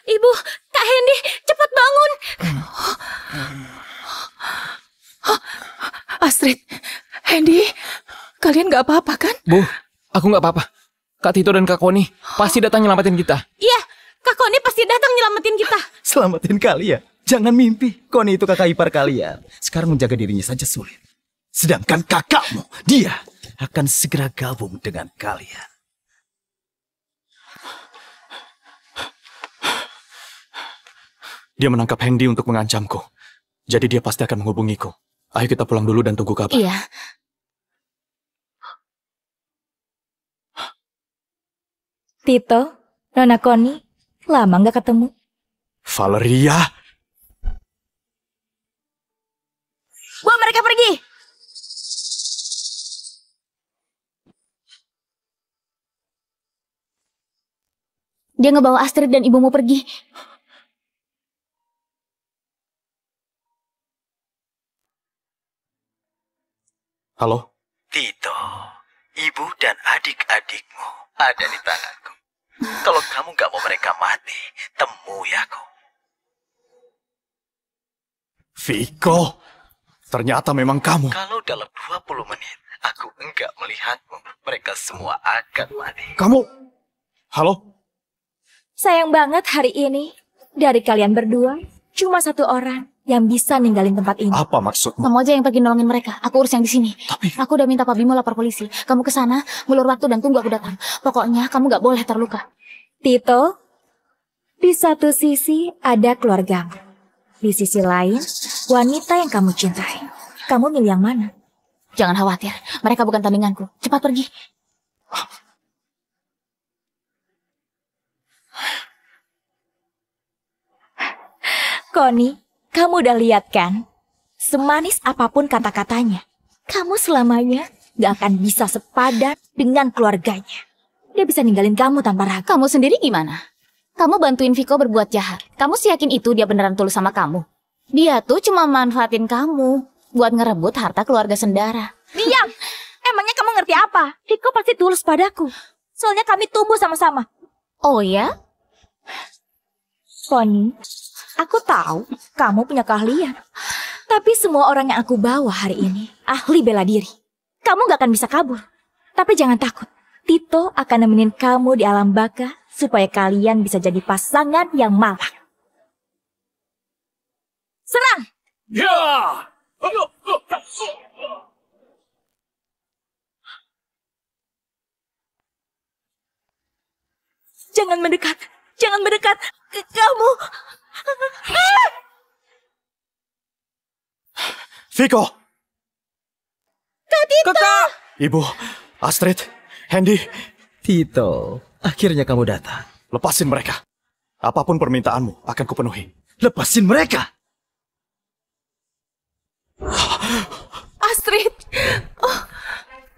Ibu, Kak Hendy, cepat bangun. Astrid, Hendy, kalian gak apa-apa kan? Bu, aku gak apa-apa. Kak Tito dan Kak Connie pasti datang nyelamatin kita. Iya, Kak Connie pasti datang nyelamatin kita. Selamatin kalian. Jangan mimpi. Connie itu kakak ipar kalian. Sekarang menjaga dirinya saja sulit. Sedangkan kakakmu, dia akan segera gabung dengan kalian. Dia menangkap Hendy untuk mengancamku. Jadi dia pasti akan menghubungiku. Ayo kita pulang dulu dan tunggu kabar. Iya. Tito, Nona Connie, lama gak ketemu? Valeria! Bawa mereka pergi! Dia ngebawa Astrid dan ibumu pergi. Halo? Tito, ibu dan adik-adikmu ada di tanganku. Kalau kamu gak mau mereka mati, temui aku. Viko, ternyata memang kamu. Kalau dalam 20 menit aku enggak melihatmu, mereka semua akan mati. Kamu? Halo? Sayang banget hari ini, dari kalian berdua, cuma satu orang yang bisa ninggalin tempat ini. Apa maksudmu? Kamu aja yang pergi nolongin mereka. Aku urus yang di sini. Tapi aku udah minta Pak Bimo lapor polisi. Kamu ke sana, ngulur waktu dan tunggu aku datang. Pokoknya kamu gak boleh terluka. Tito, di satu sisi ada keluargamu. Di sisi lain, wanita yang kamu cintai. Kamu milih yang mana? Jangan khawatir, mereka bukan tandinganku. Cepat pergi. Connie, kamu udah lihat kan? Semanis apapun kata-katanya, kamu selamanya gak akan bisa sepadan dengan keluarganya. Dia bisa ninggalin kamu tanpa ragu. Kamu sendiri gimana? Kamu bantuin Viko berbuat jahat. Kamu sih yakin itu dia beneran tulus sama kamu? Dia tuh cuma manfaatin kamu buat ngerebut harta keluarga Sendara. Diam! Emangnya kamu seperti apa. Tiko pasti tulus padaku. Soalnya kami tumbuh sama-sama. Oh ya? Connie, aku tahu kamu punya keahlian. Tapi semua orang yang aku bawa hari ini ahli bela diri. Kamu gak akan bisa kabur. Tapi jangan takut. Tito akan nemenin kamu di alam baka supaya kalian bisa jadi pasangan yang malang. Serang! Ya! Jangan mendekat. Jangan mendekat. Kamu. Viko! Kak Tito! Kakak! Ibu, Astrid, Hendy. Tito, akhirnya kamu datang. Lepasin mereka. Apapun permintaanmu akan kupenuhi. Lepasin mereka! Astrid! Oh.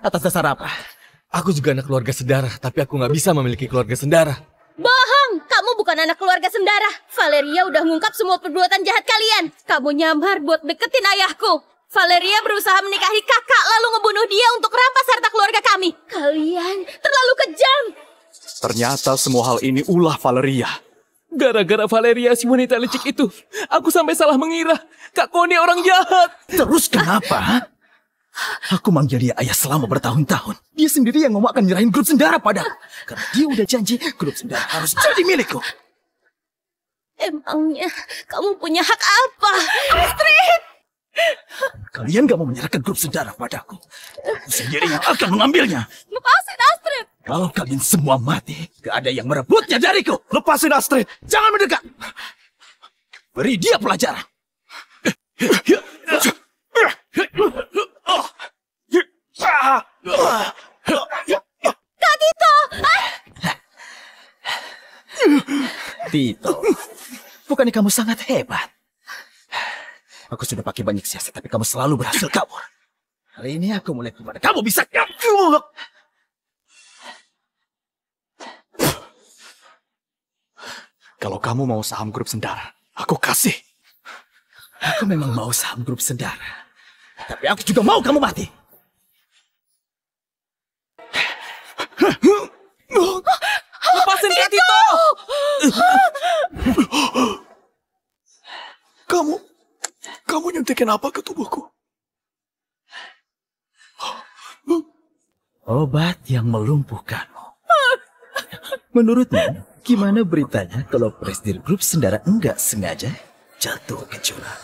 Atas dasar apa? Aku juga anak keluarga Sendara, tapi aku nggak bisa memiliki keluarga Sendara. Bohong! Kamu bukan anak keluarga Sendara. Valeria udah ngungkap semua perbuatan jahat kalian. Kamu nyamar buat deketin ayahku. Valeria berusaha menikahi kakak lalu ngebunuh dia untuk rampas harta keluarga kami. Kalian terlalu kejam. Ternyata semua hal ini ulah Valeria. Gara-gara Valeria si wanita licik itu, aku sampai salah mengira Kak Connie orang jahat. Terus kenapa? Aku manggil dia ayah selama bertahun-tahun. Dia sendiri yang ngomong akan nyerahin grup Sendara padaku. Karena dia udah janji grup Sendara harus jadi milikku. Emangnya kamu punya hak apa? Astrid! Kalian gak mau menyerahkan grup Sendara padaku. Aku sendiri yang akan mengambilnya. Lepasin Astrid! Kalau kalian semua mati, gak ada yang merebutnya dariku. Lepasin Astrid. Jangan mendekat. Beri dia pelajaran. Kak Tito! Tito, bukannya kamu sangat hebat? Aku sudah pakai banyak siasat, tapi kamu selalu berhasil kabur. Hari ini aku mulai gimana kamu bisa kabur. Kalau kamu mau saham grup Sendara, aku kasih. Aku memang mau saham grup Sendara. Tapi aku juga mau kamu mati. Lepasin Kak Tito! Kamu nyuntikin apa ke tubuhku? Obat yang melumpuhkanmu. Menurutmu, gimana beritanya kalau presidir grup Sendara enggak sengaja jatuh ke jurang?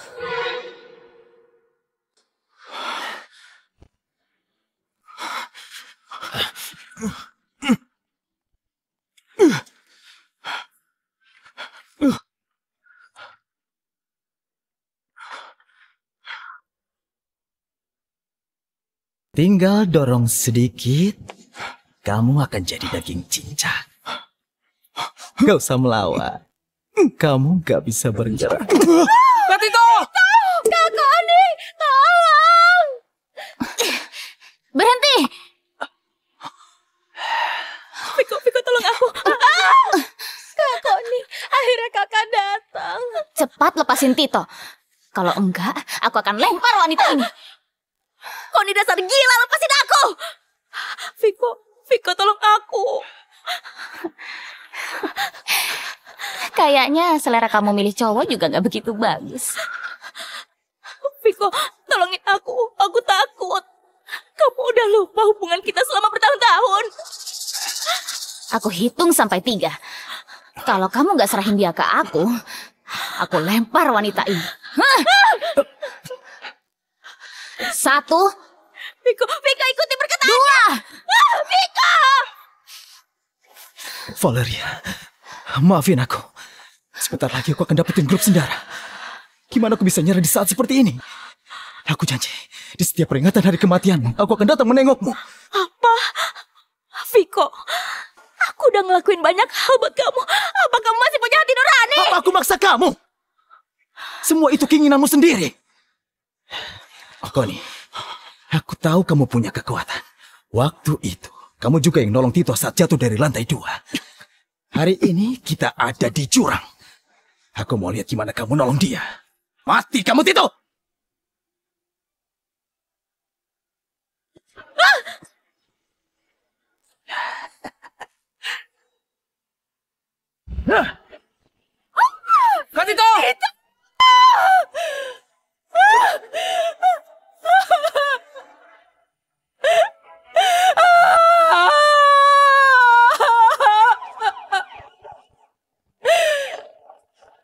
Tinggal dorong sedikit, kamu akan jadi daging cincang. Gak usah melawan. Kamu gak bisa bergerak. Kak Tito! Kak Connie, tolong! Berhenti! Viko, tolong aku. Kak Connie, akhirnya kakak datang. Cepat lepasin Tito. Kalau enggak, aku akan lempar wanita ini. Connie dasar gila, lepasin aku! Viko, tolong aku. Kayaknya selera kamu milih cowok juga gak begitu bagus. Viko, tolongin aku. Aku takut. Kamu udah lupa hubungan kita selama bertahun-tahun. Aku hitung sampai 3. Kalau kamu gak serahin dia ke aku lempar wanita ini. 1. Viko, ikuti perkataannya. 2. Viko! Valeria, maafin aku. Sebentar lagi aku akan dapetin grup Sendara. Gimana aku bisa nyerah di saat seperti ini? Aku janji, di setiap peringatan hari kematianmu, aku akan datang menengokmu. Apa? Viko, aku udah ngelakuin banyak hal buat kamu. Apa kamu masih punya hati nurani? Apa aku maksa kamu? Semua itu keinginanmu sendiri. Connie, aku tahu kamu punya kekuatan. Waktu itu, kamu juga yang nolong Tito saat jatuh dari lantai 2. Hari ini kita ada di jurang. Aku mau lihat gimana kamu nolong dia. Mati kamu, Tito! Kak Tito!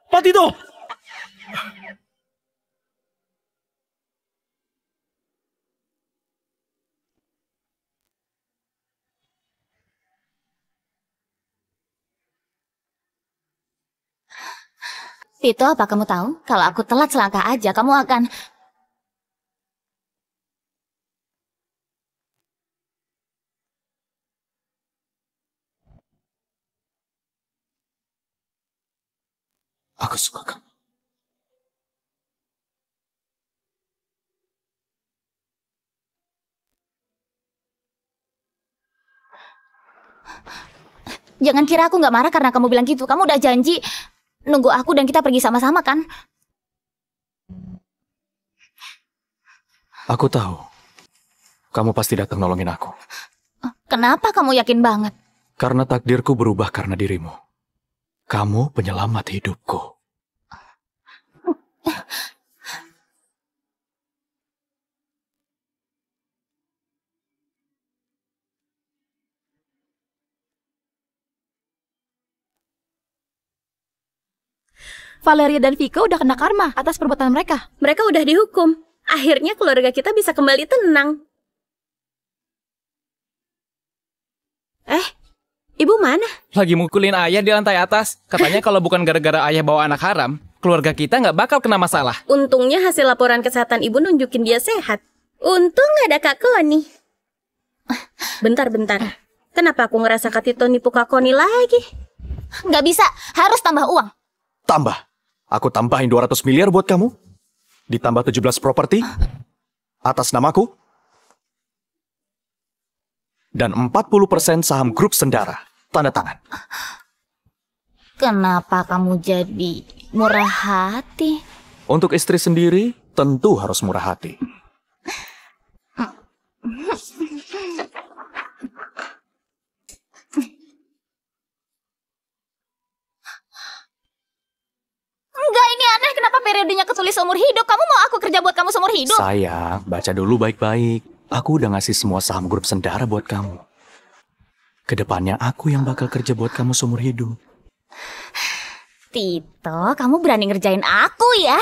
Pak Tito! Tito, apa kamu tahu? Kalau aku telat selangkah aja, kamu akan... Aku suka kamu. Jangan kira aku nggak marah karena kamu bilang gitu. Kamu udah janji nunggu aku dan kita pergi sama-sama kan? Aku tahu. Kamu pasti datang nolongin aku. Kenapa kamu yakin banget? Karena takdirku berubah karena dirimu. Kamu penyelamat hidupku. Valeria dan Vika udah kena karma atas perbuatan mereka. Mereka udah dihukum. Akhirnya keluarga kita bisa kembali tenang. Ibu mana? Lagi mukulin ayah di lantai atas. Katanya kalau bukan gara-gara ayah bawa anak haram, keluarga kita nggak bakal kena masalah. Untungnya hasil laporan kesehatan ibu nunjukin dia sehat. Untung ada Kak Koni. Bentar. Kenapa aku ngerasa Kak Tito nipu Kak Koni lagi? Nggak bisa, harus tambah uang. Tambah. Aku tambahin 200 miliar buat kamu. Ditambah 17 properti. Atas namaku. Dan 40% saham grup Sendara. Tanda tangan. Kenapa kamu jadi murah hati? Untuk istri sendiri, tentu harus murah hati. Enggak, ini aneh. Kenapa periodenya ketulis seumur hidup? Kamu mau aku kerja buat kamu seumur hidup? Sayang, baca dulu baik-baik. Aku udah ngasih semua saham grup Sendara buat kamu. Kedepannya aku yang bakal kerja buat kamu seumur hidup. Tito, kamu berani ngerjain aku ya?